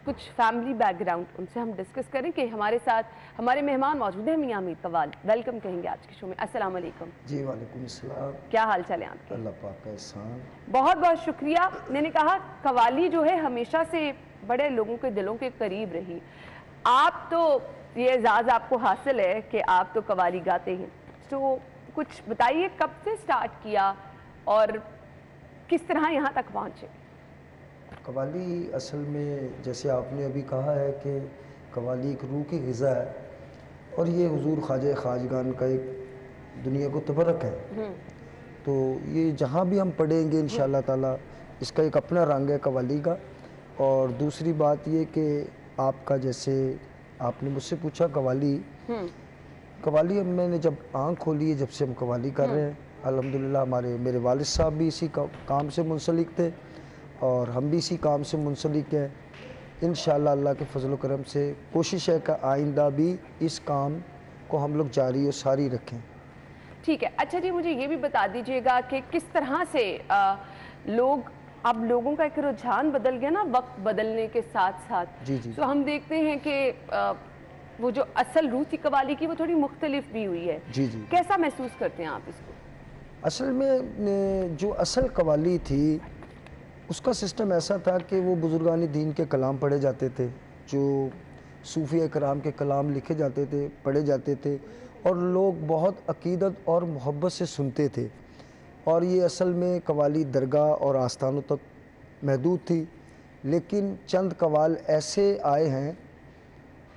कुछ फैमिली बैकग्राउंड उनसे हम डिस्कस करें। कि हमारे साथ हमारे मेहमान मौजूद हैं मियाँ मीर कव्वाल, वेलकम कहेंगे आज के शो में। अस्सलाम वालेकुम। जी वालेकुम सलाम। क्या हाल चाल है आपके? अल्लाह पाक का एहसान। बहुत बहुत शुक्रिया। मैंने कहा कव्वाली जो है हमेशा से बड़े लोगों के दिलों के करीब रही। आप तो ये एजाज़ आपको हासिल है कि आप तो कव्वाली गाते हैं, तो कुछ बताइए कब से स्टार्ट किया और किस तरह यहाँ तक पहुँचे? कव्वाली असल में जैसे आपने अभी कहा है कि कव्वाली एक रूह की ग़िज़ा है और ये हुजूर ख्वाजा ख़ाजगान का एक दुनिया को तबरक है। तो ये जहाँ भी हम पढ़ेंगे इंशाअल्लाह ताला इसका एक अपना रंग है कव्वाली का। और दूसरी बात ये कि आपका जैसे आपने मुझसे पूछा कव्वाली, कव्वाली अब मैंने जब आँख खोली है, जब से हम कव्वाली कर रहे हैं अल्हम्दुलिल्लाह। मेरे वालिद साहब भी इसी काम से मुंसलिक थे और हम भी इसी काम से मुंसलिक हैं। इंशाअल्लाह अल्लाह के फजल करम से कोशिश है कि आइंदा भी इस काम को हम लोग जारी और सारी रखें। ठीक है। अच्छा जी, मुझे ये भी बता दीजिएगा कि किस तरह से अब लोगों का एक रुझान बदल गया ना वक्त बदलने के साथ साथ। जी जी। तो हम देखते हैं कि वो जो असल रूह थी कव्वाली की वो थोड़ी मुख्तलिफ भी हुई है। जी जी। कैसा महसूस करते हैं आप इसको? असल में जो असल कव्वाली थी उसका सिस्टम ऐसा था कि वो बुजुर्गान दीन के कलाम पढ़े जाते थे, जो सूफी कराम के कलाम लिखे जाते थे, पढ़े जाते थे और लोग बहुत अकीदत और मोहब्बत से सुनते थे। और ये असल में कव्वाली दरगाह और आस्थानों तक महदूद थी। लेकिन चंद कव्वाल ऐसे आए हैं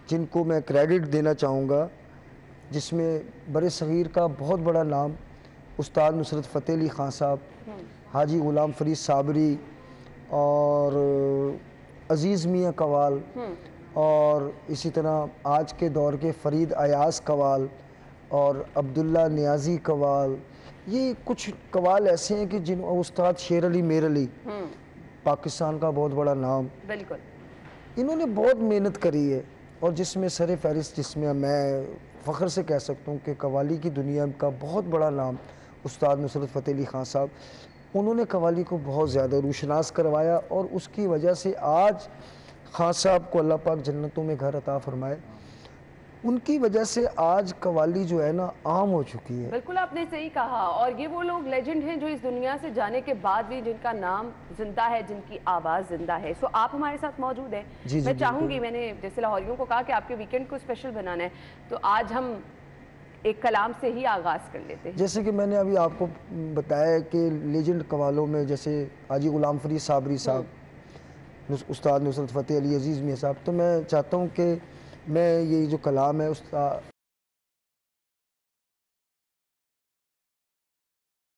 जिनको मैं क्रेडिट देना चाहूँगा, जिसमें बड़े सग़ीर का बहुत बड़ा नाम उस्ताद नुसरत फ़तेह अली ख़ान साहब, हाजी ग़ुलाम फ़रीद साबरी और अज़ीज़ मियाँ कव्वाल और इसी तरह आज के दौर के फ़रीद अयाज़ कव्वाल और अब्दुल्ला नियाज़ी कव्वाल, ये कुछ कव्वाल ऐसे हैं कि जिन उस्ताद शेर अली मेर अली, पाकिस्तान का बहुत बड़ा नाम, बिल्कुल इन्होंने बहुत मेहनत करी है। और जिसमें सर फहरिस्त, जिसमें मैं फ़ख्र से कह सकता हूँ कि कव्वाली की दुनिया का बहुत बड़ा नाम उस्ताद नुसरत फ़तेह अली ख़ान साहब। उन्होंने कव्वाली को बहुत ज़्यादा रूशनास करवाया और उसकी वजह से आज खान साहब को अल्लाह पाक जन्नतों में घर अता फरमाए, उनकी वजह से आज कव्वाली जो है ना आम हो चुकी है। बिल्कुल आपने सही कहा, और ये वो लोग लेजेंड हैं जो इस दुनिया से जाने के बाद भी जिनका नाम जिंदा है, जिनकी आवाज़ जिंदा है। सो आप हमारे साथ मौजूद हैं। जी, मैं जी, चाहूँगी, मैंने जैसे लाहौरियों को कहा कि आपके वीकेंड को स्पेशल बनाना है, तो आज हम एक कलाम से ही आगाज़ कर लेते हैं। जैसे कि मैंने अभी आपको बताया कि लेजेंड कवालों में जैसे हाजी गुलाम फरीद साबरी साहब, उस्ताद नुसरत फ़तेह अली अजीज़ मियां साहब, तो मैं चाहता हूँ कि मैं ये जो कलाम है उस्ताद